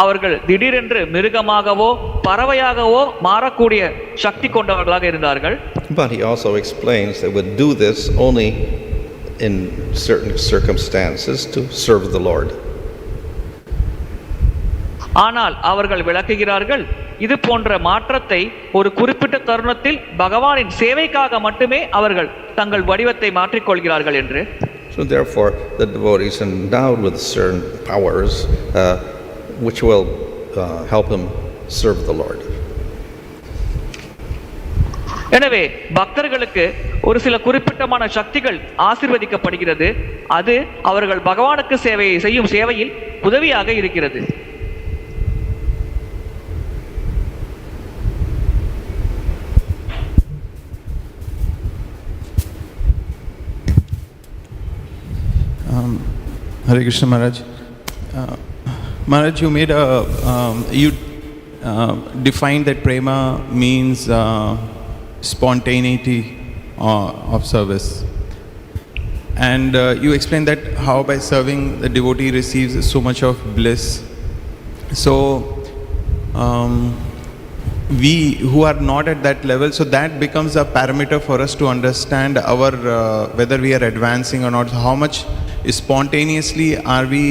அவர்கள் திடீரென்று மிருகமாகவோ பறவையாகவோ மாறக்கூடிய சக்தி கொண்டவர்களாக இருந்தார்கள். But he also explains they would do this only in certain circumstances to serve the Lord. ஆனால் அவர்கள் விளக்குகிறார்கள் இது போன்ற மாற்றத்தை ஒரு குறிப்பிட்ட தருணத்தில் பகவானின் சேவைக்காக மட்டுமே அவர்கள் தங்கள் வடிவத்தை மாற்றிக்கொள்கிறார்கள் என்று. So therefore the devotees endowed with certain powers which will help him serve the Lord. எனவே பக்தர்களுக்கு ஒரு சில குறிப்பிட்டமான சக்திகள் ஆசீர்வதிக்கப்படுகிறது. அது அவர்கள் பகவானுக்கு சேவையை செய்யும் சேவையில் உதவியாக இருக்கிறது. Hare Krishna Maharaj. Maharaj, you made you defined that prema means spontaneity of service, and you explained that how by serving the devotee receives so much of bliss. So we who are not at that level, so that becomes a parameter for us to understand our whether we are advancing or not. How much spontaneously are we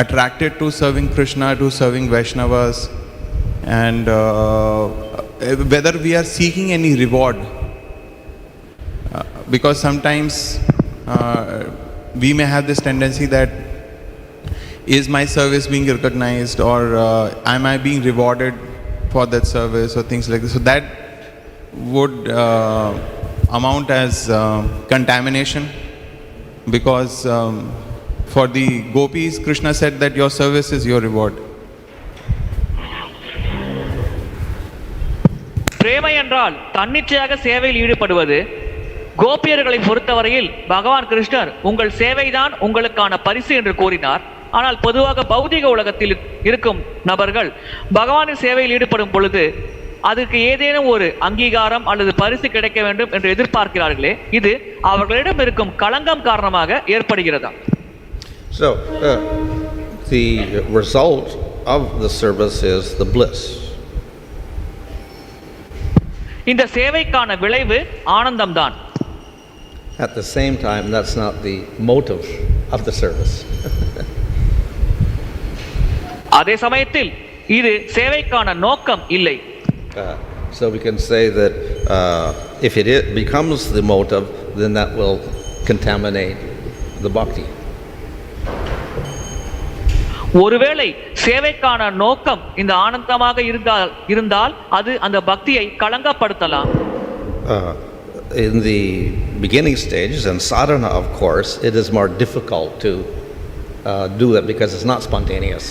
attracted to serving Krishna, to serving Vaishnavas, and whether we are seeking any reward, because sometimes we may have this tendency that is my service being recognized, or am I being rewarded for that service, or things like this. So that would amount as contamination, because for the gopis Krishna said that your service is your reward. பிரேமை என்றால் தன்னிச்சையாக சேவையில் ஈடுபடுவது. கோபியர்களை பொறுத்தவரையில் பகவான் கிருஷ்ணர் உங்கள் சேவைதான் உங்களுக்கான பரிசு என்று கூறினார். ஆனால் பொதுவாக பௌதிக உலகத்தில் இருக்கும் நபர்கள் பகவானின் சேவையில் ஈடுபடும் பொழுது அதுக்கு ஏதேனும் ஒரு அங்கீகாரம் அல்லது பரிசு கிடைக்க வேண்டும் என்று எதிர்பார்க்கிறார்களே, இது அவர்களிடம் இருக்கும் களங்கம் காரணமாக ஏற்படுகிறதா? So the result of the service is the bliss. இந்த சேவைக்கான விளைவு ஆனந்தம்தான். At the same time, that's not the motive of the service. அதே சமயத்தில் இது சேவைக்கான நோக்கம் இல்லை. So we can say that if it becomes the motive, then that will contaminate the bhakti. ஒருவேளை சேவைக்கான நோக்கம் இந்த ஆனந்தமாக இருந்தால் அது அந்த பக்தியை களங்கப்படுத்தலாம். In the beginning stages and sadhana, of course, it is more difficult to do that because it's not spontaneous.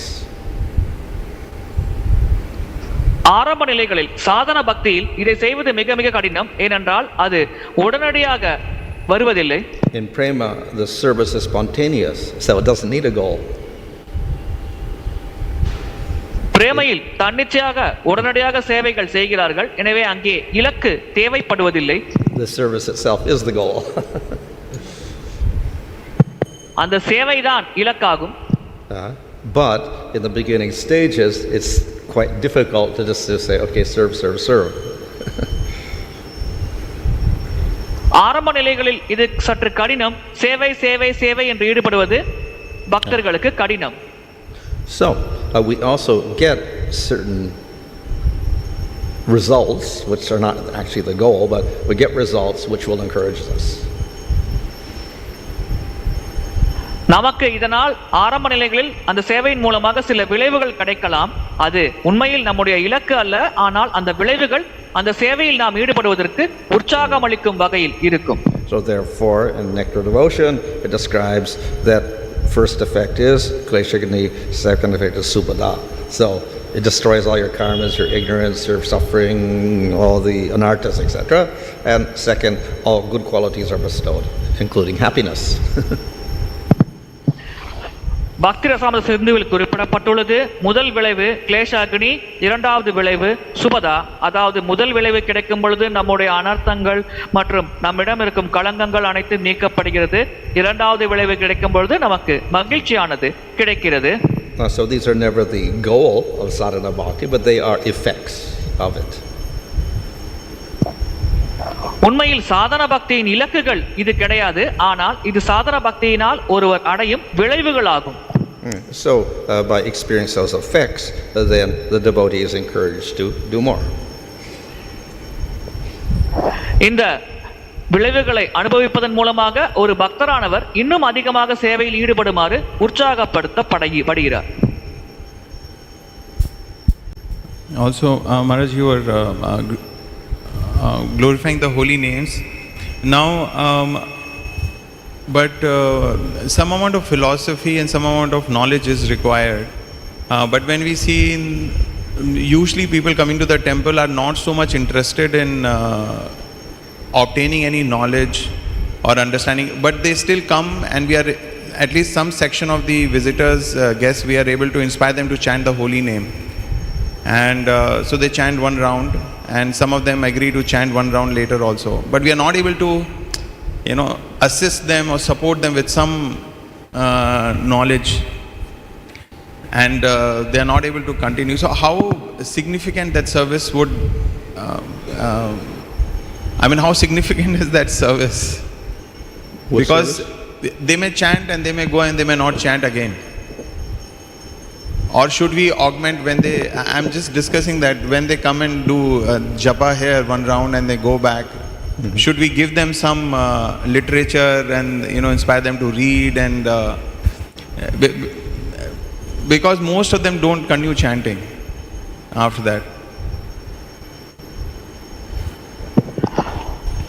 ஆரம்ப நிலைகளில் சாதன பக்தியில் இதை செய்வது மிக மிக கடினம், ஏனென்றால் அது உடனடியாக வருவதில்லை. In prema, the service is spontaneous, so it doesn't need a goal. பிரேமையில் தன்னிச்சையாக உடனடியாக சேவைகள் செய்கிறார்கள், எனவே அங்கே இலக்கு தேவைப்படுவதில்லை. The service itself is the goal. அந்த சேவைதான் இலக்காகும். But in the beginning stages, it's quite difficult to just say, okay, serve, serve, serve. ஆரம்ப நிலைகளில் இது சற்று கடினம். சேவை சேவை சேவை என்று ஈடுபடுவது பக்தர்களுக்கு கடினம். So we also get certain results, which are not actually the goal, but we get results which will encourage us. நமக்கு இதனால் ஆரம்ப நிலைகளில் அந்த சேவையின் மூலமாக சில விளைவுகள் கிடைக்கலாம். அது உண்மையில் நம்முடைய இலக்கு அல்ல, ஆனால் அந்த விளைவுகள் அந்த சேவையில் நாம் ஈடுபடுவதற்கு உற்சாகம் அளிக்கும் வகையில் இருக்கும். So therefore, in Nectar Devotion, it describes that first effect is kleshagni, second effect is supada. So it destroys all your karmas, your ignorance, your suffering, all the anarthas, etc. And second, all good qualities are bestowed, including happiness. பக்தி ரசாமத சிந்துவில் குறிப்பிடப்பட்டுள்ளது. முதல் விளைவு கிளேஷாகினி, இரண்டாவது விளைவு சுபதா. அதாவது முதல் விளைவு கிடைக்கும் பொழுது நம்முடைய அனர்த்தங்கள் மற்றும் நம்மிடம் இருக்கும் களங்கங்கள் அனைத்தும் நீக்கப்படுகிறது. இரண்டாவது விளைவு கிடைக்கும் பொழுது நமக்கு மகிழ்ச்சியானது கிடைக்கிறது. So these are never the goal of sadhana bhakti, but they are effects of it. உண்மையில் சாதன பக்தியின் இலக்குகள் இது கிடையாது, ஆனால் இது சாதன பக்தியினால் ஒருவர் அடையும் விளைவுகளாகும். So by experiencing those effects, then the devotee is encouraged to do more. இந்த விளைவுகளை அனுபவிப்பதன் மூலமாக ஒரு பக்தரானவர் இன்னும் அதிகமாக சேவையில் ஈடுபடுமாறு உற்சாகப்படுத்தப்படுகிறார். Also, Maharaj, you were glorifying the holy names. Now, but some amount of philosophy and some amount of knowledge is required. But when we see, usually people coming to the temple are not so much interested in obtaining any knowledge or understanding, but they still come, and we are, at least some section of the visitors, guests, we are able to inspire them to chant the holy name. And so they chant one round, and some of them agree to chant one round later also. But we are not able to, assist them or support them with some knowledge, and they are not able to continue. So how significant that service would, how significant is that service? What because service? They may chant and they may go and they may not chant again. Or should we augment when they, I'm just discussing that when they come and do japa here one round and they go back, should we give them some literature and inspire them to read, and because most of them don't continue chanting after that.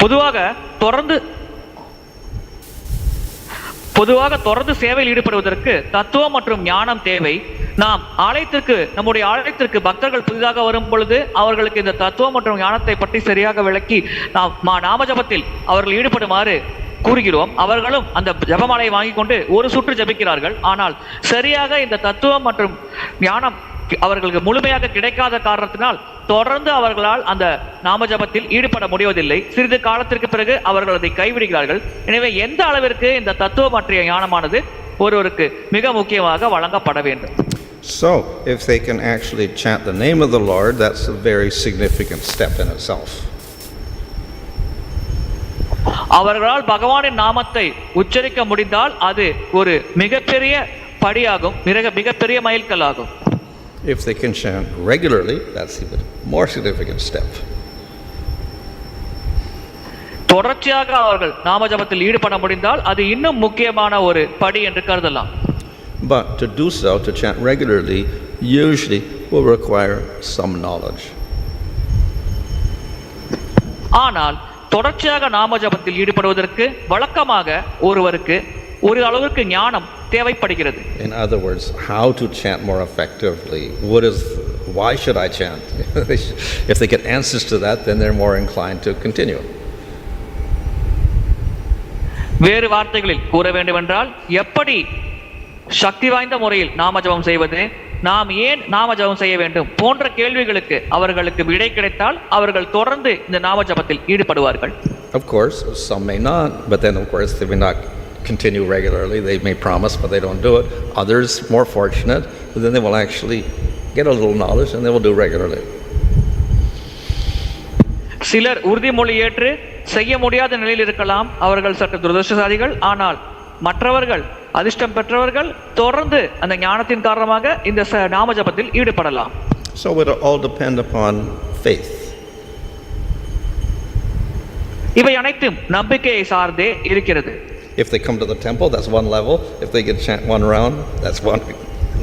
பொதுவாக தொடர்ந்து சேவையில் ஈடுபடுவதற்கு தத்துவம் மற்றும் ஞானம் தேவை. நாம் நம்முடைய ஆலயத்திற்கு பக்தர்கள் புதிதாக வரும் பொழுது அவர்களுக்கு இந்த தத்துவம் மற்றும் ஞானத்தை பற்றி சரியாக விளக்கி நாம ஜபத்தில் அவர்கள் ஈடுபடுமாறு கூறுகிறோம். அவர்களும் அந்த ஜபமாலையை வாங்கி கொண்டு ஒரு சுற்று ஜபிக்கிறார்கள். ஆனால் சரியாக இந்த தத்துவம் மற்றும் ஞானம் அவர்களுக்கு முழுமையாக கிடைக்காத காரணத்தினால் தொடர்ந்து அவர்களால் அந்த நாம ஜபத்தில் ஈடுபட முடிவதில்லை. சிறிது காலத்திற்கு பிறகு அவர்கள் அதை கைவிடுகிறார்கள். எனவே எந்த அளவிற்கு இந்த தத்துவம் பற்றிய ஞானமானது ஒருவருக்கு மிக முக்கியமாக வழங்கப்பட வேண்டும். So if they can actually chant the name of the Lord, that's a very significant step in itself. அவர்களால் பகவானின் நாமத்தை உச்சரிக்க முடிந்தால் அது ஒரு மிகப்பெரிய படியாகும், மிகப்பெரிய மைல்கல்லாகும். If they can chant regularly, that's even more significant step. தொடர்ச்சியாக அவர்கள் நாம ஜபத்தில் ஈடுபட முடிந்தால் அது இன்னும் முக்கியமான ஒரு படி என்று கருதலாம். But to do so, to chant regularly, usually will require some knowledge. ஆனால் தொடர்ச்சியாக நாம ஜபத்தில் ஈடுபடுவதற்கு வழக்கமாக ஒருவருக்கு ஒரு அளவிற்கு ஞானம் தேவைப்படுகிறது. In other words, how to chant more effectively, why should I chant? If they get answers to that, then they're more inclined to continue. வேறு வார்த்தைகளில் கூற வேண்டுமென்றால் எப்படி சக்தி வாய்ந்த முறையில் நாமஜபம் செய்வது, நாம் ஏன் நாமஜபம் செய்ய வேண்டும் போன்ற கேள்விகளுக்கு அவர்களுக்கு விடை கிடைத்தால் அவர்கள் தொடர்ந்து இந்த நாமஜபத்தில் ஈடுபடுவார்கள். Of course, some may not, but then of course they may not continue regularly. They may promise, but they don't do it. Others, more fortunate, but then they will actually get a little knowledge and they will do regularly. சிலர் உறுதிமொழி ஏற்று செய்ய முடியாத நிலையில் இருக்கலாம், அவர்கள் சற்று துரதிர்ஷ்டசாலிகள். ஆனால் மற்றவர்கள் அதிர்ஷ்டம் பெற்றவர்கள் தொடர்ந்து அந்த ஞானத்தின் காரணமாக இந்த நாமஜபத்தில் ஈடுபடலாம். So it all depend upon faith. இவை அனைத்தும் நம்பிக்கையை சார்ந்தே இருக்கிறது. If they come to the temple, that's one level. If they can chant one round, that's one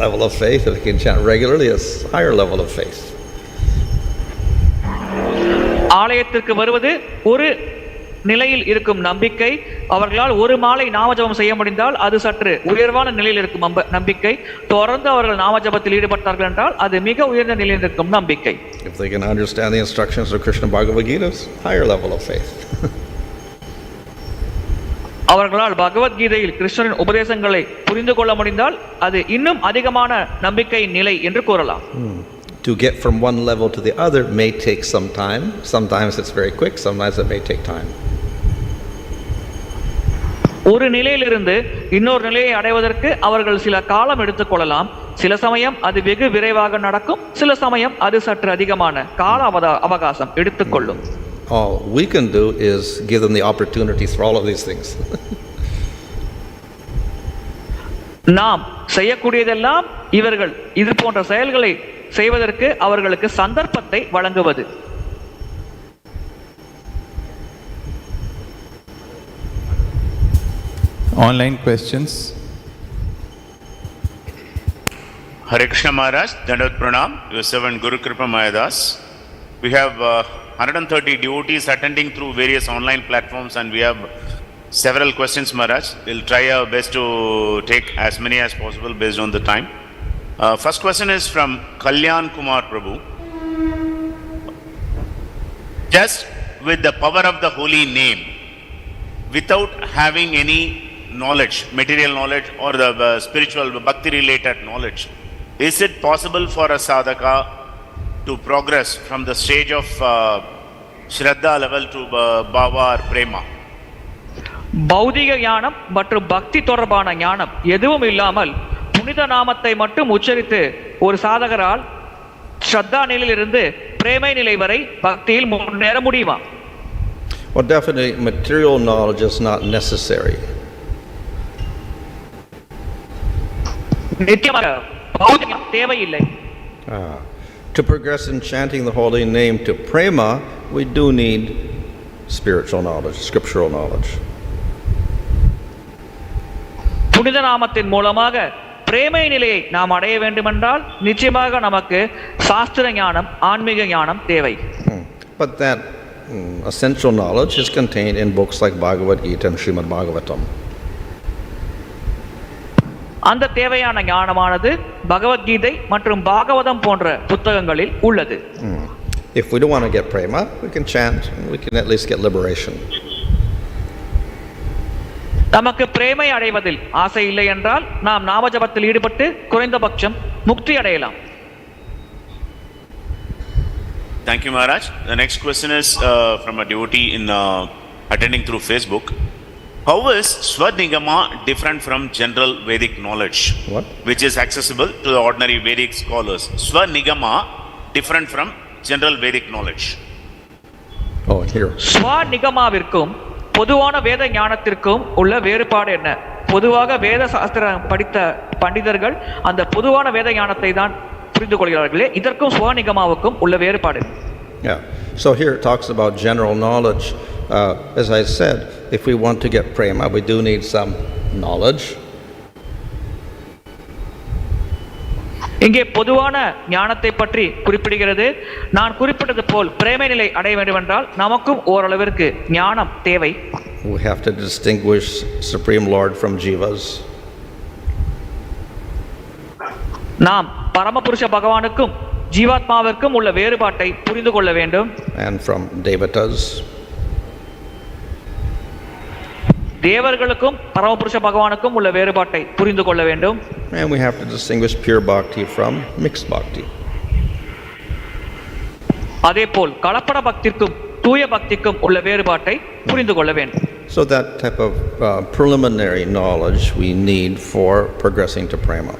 level of faith. If they can chant regularly, it's a higher level of faith. ஆலயத்திற்கு வருவது ஒரு நிலையில் இருக்கும் நம்பிக்கை, அவர்களால் ஒரு மாலை நாமஜபம் செய்ய முடிந்தால் அது சற்று உயர்வான நிலையில் இருக்கும் நம்பிக்கை, தொடர்ந்து அவர்கள் நாமஜபத்தில் ஈடுபட்டார்கள் என்றால் அது மிக உயர்ந்த நிலையில் இருக்கும் நம்பிக்கை. If they can understand the instructions of Krishna Bhagavad Gita, it's higher level of faith. அவர்களால் பகவத்கீதையில் கிருஷ்ணரின் உபதேசங்களை புரிந்து கொள்ள முடிந்தால் அது இன்னும் அதிகமான நம்பிக்கை நிலை என்று கூறலாம். To get from one level to the other may take some time. Sometimes it's very quick, sometimes it may take time. ஒரு நிலையிலிருந்து இன்னொரு நிலையை அடைவதற்கு அவர்கள் சில காலம் எடுத்துக்கொள்ளலாம். சில சமயம் அது வெகு விரைவாக நடக்கும், சில சமயம் அது சற்று அதிகமான கால அவகாசம் எடுத்துக்கொள்ளும். All we can do is give them the opportunities for all of these things. நாம் செய்யக்கூடியதெல்லாம் இவர்கள் இது போன்ற செயல்களை செய்வதற்கு அவர்களுக்கு சந்தர்ப்பத்தை வழங்குவது. Online questions. Hare Krishna Maharaj, Dandavad Pranam, your servant Guru Kripa Mayadas. We have 130 devotees attending through various online platforms and we have several questions, Maharaj. We'll try our best to take as many as possible based on the time. First question is from Kalyan Kumar Prabhu. Just with the power of the holy name, without having any knowledge, material knowledge or the spiritual bhakti related knowledge, is it possible for a sadhaka to progress from the stage of Shraddha level to bhava or prema? பௌதிக ஞானம் மற்றும் பக்தி தொடர்பான ஞானம் எதுவும் இல்லாமல் புனித நாமத்தை மட்டும் உச்சரித்து ஒரு சாதகரால் ஸ்ரத்தா நிலையிலிருந்து பிரேமை நிலை வரை பக்தியில் முன்னேற முடியுமா? Well, definitely material knowledge is not necessary. நிச்சயமாக பௌதிக தேவையில்லை. To progress in chanting the holy name to prema, we do need spiritual knowledge, scriptural knowledge. புனித நாமத்தின் மூலமாக பிரேமை நிலையை நாம் அடைய வேண்டுமென்றால் நிச்சயமாக நமக்கு சாஸ்திர ஞானம், ஆன்மீக ஞானம் தேவை. But that essential knowledge is contained in books like Bhagavad Gita and Srimad Bhagavatam. அந்த தேவையான ஞானமானது பகவத்கீதை மற்றும் பாகவதம் போன்ற புத்தகங்களில் உள்ளது. If we don't want to get prema, we can chant, we can at least get liberation. நமக்கு பிரேமை அடைவதில் ஆசை இல்லை என்றால் நாம் நாமஜபத்தில் ஈடுபட்டு குறைந்தபட்சம் முக்தி அடையலாம். Thank you, Maharaj. The next question is from a devotee in attending through Facebook. How is sva-nigamam different from general Vedic knowledge? What? Which is accessible to the ordinary Vedic scholars. Sva-nigamam different from general Vedic knowledge. Oh, here. sva-nigamaவிற்கும் பொதுவான வேத ஞானத்திற்கும் உள்ள வேறுபாடு என்ன? பொதுவாக வேத சாஸ்திரம் படித்த பண்டிதர்கள் அந்த பொதுவான வேத ஞானத்தை தான் புரிந்து கொள்கிறார்களே, இதற்கும் sva-nigamaவுக்கும் உள்ள வேறுபாடு. Yeah. So here it talks about general knowledge. As I said, if we want to get prema, we do need some knowledge. இங்கே பொதுவான ஞானத்தை பற்றி குறிப்பிடுகிறது. நான் குறிப்பிட்டது போல் பிரேமை நிலை அடைய வேண்டுமென்றால் நமக்கும் ஓரளவிற்கு ஞானம் தேவை. We have to distinguish Supreme Lord from jivas. நாம் பரமபுருஷ பகவானுக்கும் ஜீவாத்மாவிற்கும் உள்ள வேறுபாட்டை புரிந்து கொள்ள வேண்டும். And from devatas. தேவர்களுக்கும் பரமபுருஷ பகவானுக்கும் உள்ள வேறுபாட்டை புரிந்து கொள்ள வேண்டும். And we have to distinguish pure bhakti from mixed bhakti. அதேபோல் கலப்பட பக்திக்கும் தூய பக்திக்கும் உள்ள வேறுபாட்டை புரிந்து கொள்ள வேண்டும். So that type of preliminary knowledge we need for progressing to prema.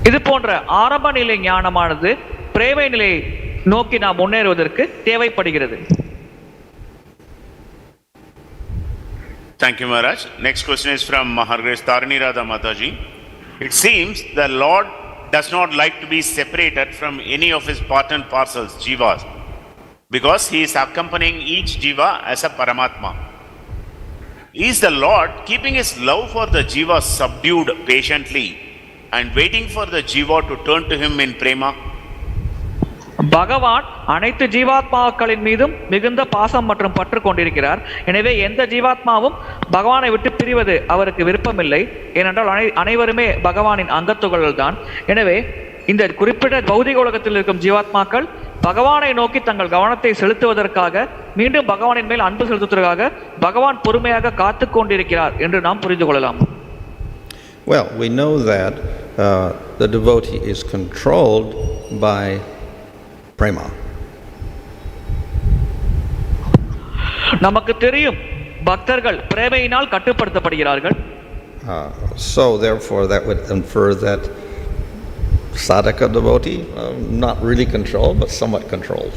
இது போன்ற ஆரம்ப நிலை ஞானமானது பிரேமை நிலையை நோக்கி நாம் முன்னேறுவதற்கு தேவைப்படுகிறது. Thank you, Maharaj. Next question is from Her Grace Tarini Radha Mataji. It seems the Lord does not like to be separated from any of his part and parcels, jivas, because he is accompanying each jiva as a paramatma. Is the Lord keeping his love for the jiva subdued patiently and waiting for the jiva to turn to him in prema? பகவான் அனைத்து ஜீவாத்மாக்களின் மீதும் மிகுந்த பாசம் மற்றும் பற்று கொண்டிருக்கிறார். எனவே எந்த ஜீவாத்மாவும் பகவானை விட்டு பிரிவது அவருக்கு விருப்பமில்லை. ஏனென்றால் அனைவருமே பகவானின் அங்கத்துகள் தான். எனவே இந்த குறிப்பிட்ட பௌதிக உலகத்தில் இருக்கும் ஜீவாத்மாக்கள் பகவானை நோக்கி தங்கள் கவனத்தை செலுத்துவதற்காக, மீண்டும் பகவானின் மேல் அன்பு செலுத்துவதற்காக பகவான் பொறுமையாக காத்து கொண்டிருக்கிறார் என்று நாம் புரிந்து கொள்ளலாம். Well, we know that the devotee is controlled by prema. நமக்கு தெரியும் பக்தர்கள் பிரேமையினால் கட்டுப்படுத்தப்படுகிறார்கள். So therefore that would infer that sadhaka devotee not really controlled but somewhat controlled.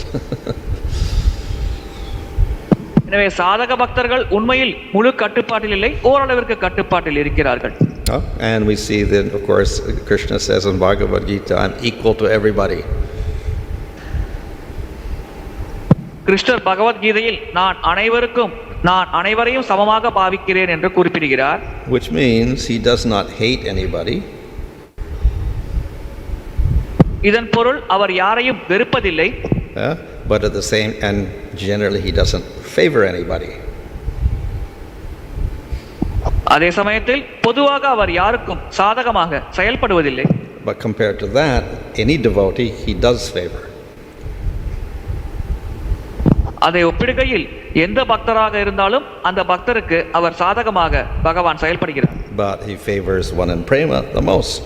எனவே சாதக பக்தர்கள் உண்மையில் முழு கட்டுப்பாட்டில் இல்லை, ஓரளவிற்கு கட்டுப்பாட்டில் இருக்கிறார்கள். And we see that, of course, Krishna says in Bhagavad Gita, I'm equal to everybody. கிருஷ்ணர் பகவத்கீதையில் நான் அனைவரையும் சமமாக பாவிக்கிறேன் என்று குறிப்பிடுகிறார். Which means he does not hate anybody. இதன் பொருள் அவர் யாரையும் வெறுப்பதில்லை. But at the same, and generally he doesn't favor anybody. அதே சமயத்தில் பொதுவாக அவர் யாருக்கும் சாதகமாக செயல்படுவதில்லை. But compared to that, any devotee he does favor. அதை ஒப்பிடுகையில் எந்த பக்தராக இருந்தாலும் அந்த பக்தருக்கு அவர் சாதகமாக பகவான் செயல்படுகிறார். But he favors one in prema the most.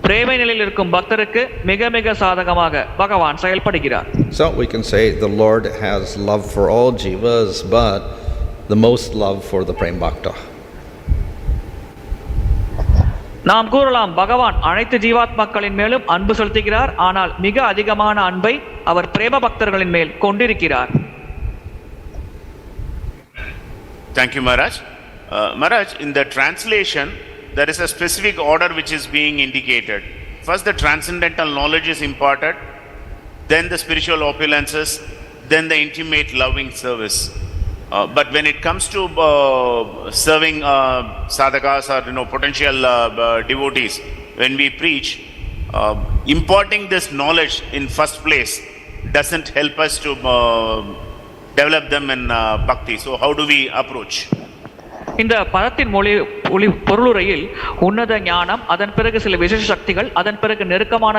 பிரேமை நிலையில் இருக்கும் பக்தருக்கு மிக மிக சாதகமாக பகவான் செயல்படுகிறார். So we can say the Lord has love for all jivas, but the most love for the prema bhakta. நாம் கூறலாம் பகவான் அனைத்து ஜீவாத்மாக்களின் மேலும் அன்பு செலுத்துகிறார், ஆனால் மிக அதிகமான அன்பை அவர் பிரேம பக்தர்களின் மேல் கொண்டிருக்கிறார். Thank you, Maharaj. Maharaj, in the translation there is a specific order which is being indicated. First the transcendental knowledge is imparted, then the spiritual opulences, then the intimate loving service. But when it comes to serving sadhakas or potential devotees, when we preach, imparting this knowledge in first place doesn't help us to develop them in bhakti. So how do we approach? இந்த பதத்தின் பொருளுரையில் உன்னத ஞானம், அதன் பிறகு சில விசேஷ சக்திகள், அதன் பிறகு நெருக்கமான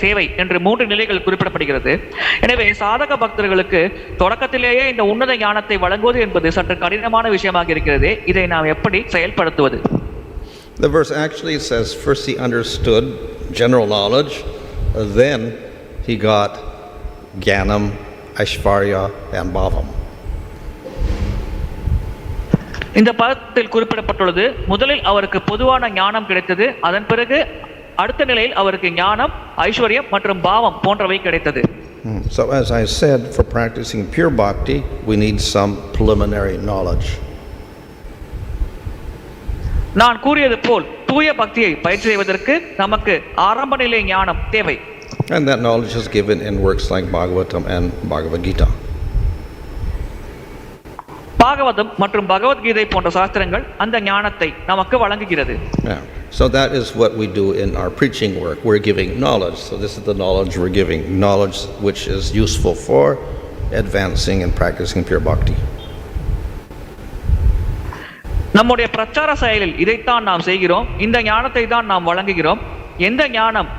சேவை என்று 3 நிலைகள் குறிப்பிடப்படுகிறது. எனவே சாதக பக்தர்களுக்கு தொடக்கத்திலேயே இந்த உன்னத ஞானத்தை வழங்குவது என்பது சற்று கடினமான விஷயமாக இருக்கிறது. இதை நாம் எப்படி செயல்படுத்துவது? The verse actually says first he understood general knowledge, then he got jñānam, aiśvaryaṁ and bhāvam. இந்த பதத்தில் குறிப்பிடப்பட்டுள்ளது முதலில் அவருக்கு பொதுவான ஞானம் கிடைத்தது, அதன் பிறகு அடுத்த நிலையில் அவருக்கு ஞானம், ஐஸ்வர்யம் மற்றும் பாவம் போன்றவை கிடைத்தது. So as I said, for practicing pure bhakti we need some preliminary knowledge. நான் கூறியது போல் தூய பக்தியை பயிற்சி செய்வதற்கு நமக்கு ஆரம்ப நிலை ஞானம் தேவை. And that knowledge is given in works like Bhagavatam and Bhagavad Gita. Bhagavatam மற்றும் பகவத்கீதை போன்ற சாஸ்திரங்கள் அந்த ஞானத்தை நமக்கு வழங்குகிறது. So that is what we do in our preaching work. We're giving knowledge. So this is the knowledge we're giving, knowledge which is useful for advancing and practicing pure bhakti. நம்முடைய பிரச்சார செயலில் இதைத்தான் நாம் செய்கிறோம். இந்த ஞானத்தை தான் நாம் வழங்குகிறோம். எந்த ஞானம்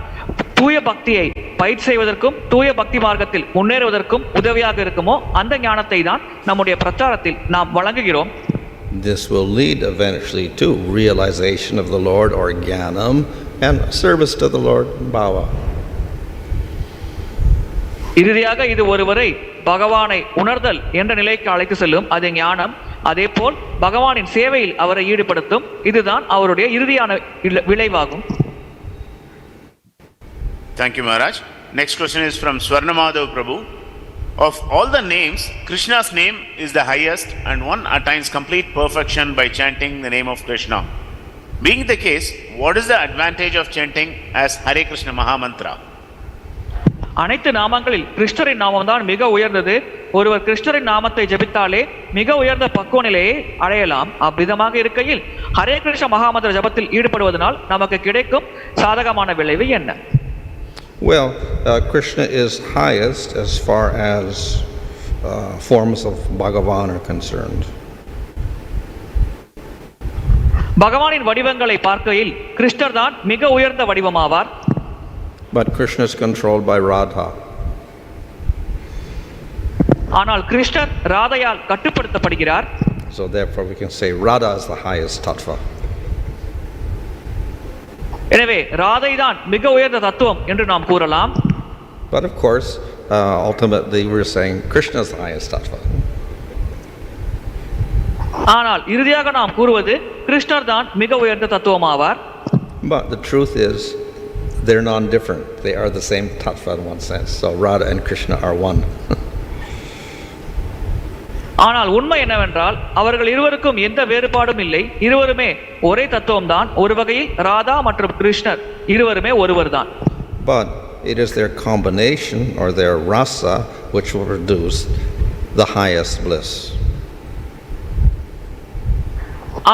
தூய பக்தியை பயிற்சி செய்வதற்கும் தூய பக்தி மார்க்கத்தில் முன்னேறுவதற்கும் உதவியாக இருக்குமோ அந்த ஞானத்தை தான் நம்முடைய பிரச்சாரத்தில் நாம் வழங்குகிறோம். This will lead eventually to realization of the Lord or jñānam and service to the Lord, bhāvam. இறுதியாக இது ஒருவரை பகவானை உணர்தல் என்ற நிலைக்கு அழைத்து செல்லும், அது ஞானம். அதே போல் பகவானின் சேவையில் அவரை ஈடுபடுத்தும், இதுதான் அவருடைய இறுதியான விளைவாகும். Thank you, Maharaj. Next question is from Swarnamadhav Prabhu. Of all the names, Krishna's name is the highest and one attains complete perfection by chanting the name of Krishna. Being the case, what is the advantage of chanting as Hare Krishna Mahamantra? அனைத்து நாமங்களில் கிருஷ்ணரின் நாமம் தான் மிக உயர்ந்தது. ஒருவர் கிருஷ்ணரின் நாமத்தை ஜபித்தாலே மிக உயர்ந்த பக்குவ நிலையை அடையலாம். அவ்விதமாக இருக்கையில் ஹரே கிருஷ்ண மகாமந்திர ஜபத்தில் ஈடுபடுவதனால் நமக்கு கிடைக்கும் சாதகமான விளைவு என்ன? Well, Krishna is highest as far as forms of bhagavan are concerned. பகவானின் வடிவங்களை பார்க்கையில் கிருஷ்ணர் தான் மிக உயர்ந்த வடிவமாவார். But Krishna is controlled by Radha. ஆனால் கிருஷ்ணர் ராதையால் கட்டுப்படுத்தப்படுகிறார். So therefore we can say Radha is the highest tattva. எனவே ராதை தான் மிக உயர்ந்த தத்துவம் என்று நாம் கூறலாம். But of course, ultimately we're saying Krishna is the highest tattva. ஆனால் இறுதியாக நாம் கூறுவது கிருஷ்ணர் தான் மிக உயர்ந்த தத்துவமாவார். But the truth is they're non-different. They are the same tattva in one sense. So Radha and Krishna are one. ஆனால் உண்மை என்னவென்றால் அவர்கள் இருவருக்கும் எந்த வேறுபாடும் இல்லை. இருவருமே ஒரே தத்துவம் தான். ஒரு வகையில் ராதா மற்றும் கிருஷ்ணர் இருவருமே ஒருவர் தான். But it is their combination or their rasa which will produce the highest bliss.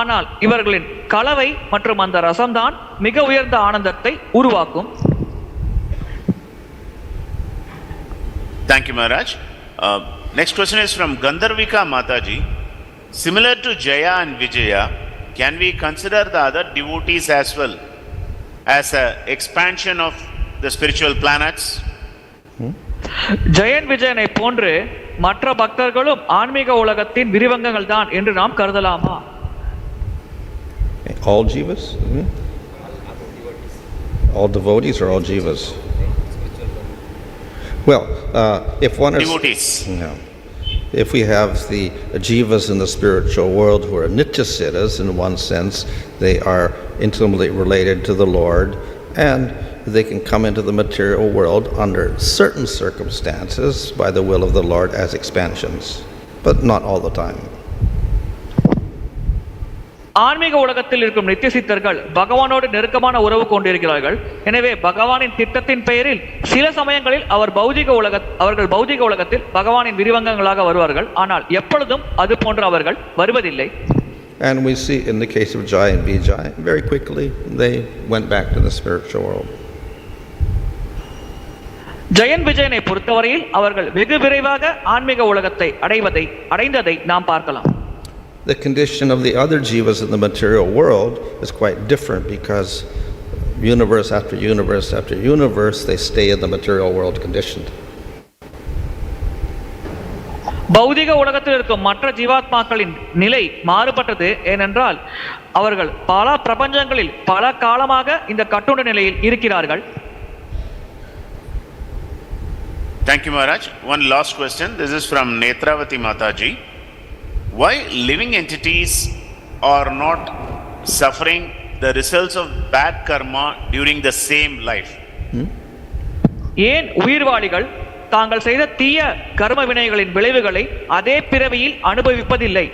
ஆனால் இவர்களின் கலவை மற்றும் அந்த ரசம்தான் மிக உயர்ந்த ஆனந்தத்தை உருவாக்கும். Thank you, Maharaj. Next question is from Gandharvika Mataji. Similar to Jaya and Vijaya, can we consider the other devotees as well as an expansion of the spiritual planets? Jayan விஜயனை போன்று மற்ற பக்தர்களும் ஆன்மீக உலகத்தின் விரிவங்கங்கள் தான் என்று நாம் கருதலாமா? All jivas? All devotees or all jivas? Well, if one is... Devotees. Yeah. If we have the jivas in the spiritual world who are nitya-siddhas, in one sense, they are intimately related to the Lord, and they can come into the material world under certain circumstances by the will of the Lord as expansions, but not all the time. ஆன்மீக உலகத்தில் இருக்கும் நித்திய சித்தர்கள் பகவானோடு நெருக்கமான உறவு கொண்டிருக்கிறார்கள். எனவே பகவானின் திட்டத்தின் பெயரில் சில சமயங்களில் அவர்கள் பௌதிக உலகத்தில் பகவானின் விரிவங்கங்களாக வருவார்கள். ஆனால் எப்பொழுதும் அது போன்று அவர்கள் வருவதில்லை. And we see in the case of Jaya and Vijaya, very quickly they went back to the spiritual world. Jayan விஜயனை பொறுத்தவரையில் அவர்கள் வெகு விரைவாக ஆன்மீக உலகத்தை அடைந்ததை நாம் பார்க்கலாம். The condition of the other jivas in the material world is quite different because universe after universe after universe they stay in the material world conditioned. பௌதிக உலகத்தில் இருக்கும் மற்ற ஜீவாத்மாக்களின் நிலை மாறுபட்டது. ஏனென்றால் அவர்கள் பல பிரபஞ்சங்களில் பல காலமாக இந்த கட்டுண்ட நிலையில் இருக்கிறார்கள். Thank you, Maharaj. One last question. This is from Netravati Mataji. Why living entities are not suffering the results of bad karma during the same life? ஏன் உயிர்வாளிகள் தாங்கள் செய்த தீய கர்ம வினைகளின் விளைவுகளை அதே பிறவியில் அனுபவிப்பதில்லை?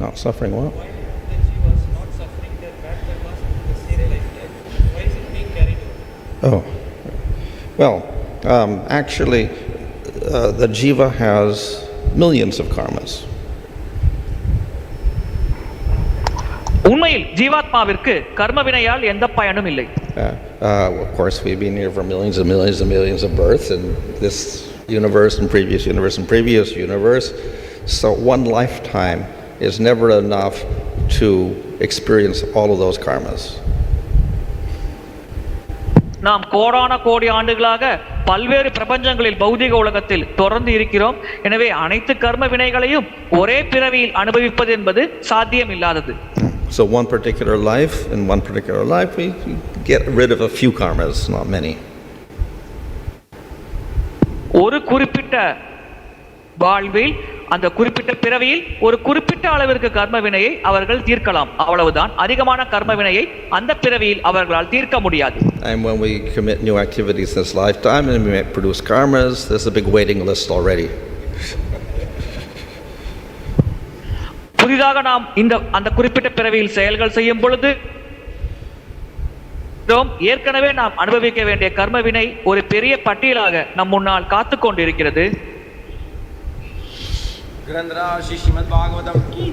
Not suffering what? Why the jivas not suffering their bad karmas in the serial lifetime? Why is it being carried over? Oh, well, actually, the jiva has millions of karmas. உண்மையில் ஜீவாத்மாவிற்கு கர்ம வினையால் எந்த பயனும் இல்லை. Of course, we've been here for millions and millions and millions of births in this universe and previous universe and previous universe. So one lifetime is never enough to experience all of those karmas. நாம் கோடான கோடி ஆண்டுகளாக பல்வேறு பிரபஞ்சங்களில் பௌதிக உலகத்தில் தொடர்ந்து இருக்கிறோம். எனவே அனைத்து கர்ம வினைகளையும் ஒரே பிறவியில் அனுபவிப்பது என்பது சாத்தியம் இல்லாதது. So one particular life, in one particular life, we get rid of a few karmas, not many. ஒரு குறிப்பிட்ட வாழ்வில் அந்த குறிப்பிட்ட பிறவியில் ஒரு குறிப்பிட்ட அளவிற்கு கர்ம வினையை அவர்கள் தீர்க்கலாம், அவ்வளவுதான். அதிகமான கர்ம வினையை அந்த பிறவியில் அவர்களால் தீர்க்க முடியாது. And when we commit new activities this lifetime and we produce karmas, there's a big waiting list already. புதிதாக நாம் அந்த குறிப்பிட்ட பிறவியில் செயல்கள் செய்யும் பொழுது ஏற்கனவே நாம் அனுபவிக்க வேண்டிய கர்ம வினை ஒரு பெரிய பட்டியலாக நம் முன்னால் காத்து கொண்டிருக்கிறது. ग्रंथराज श्री श्रीमद् भागवतम की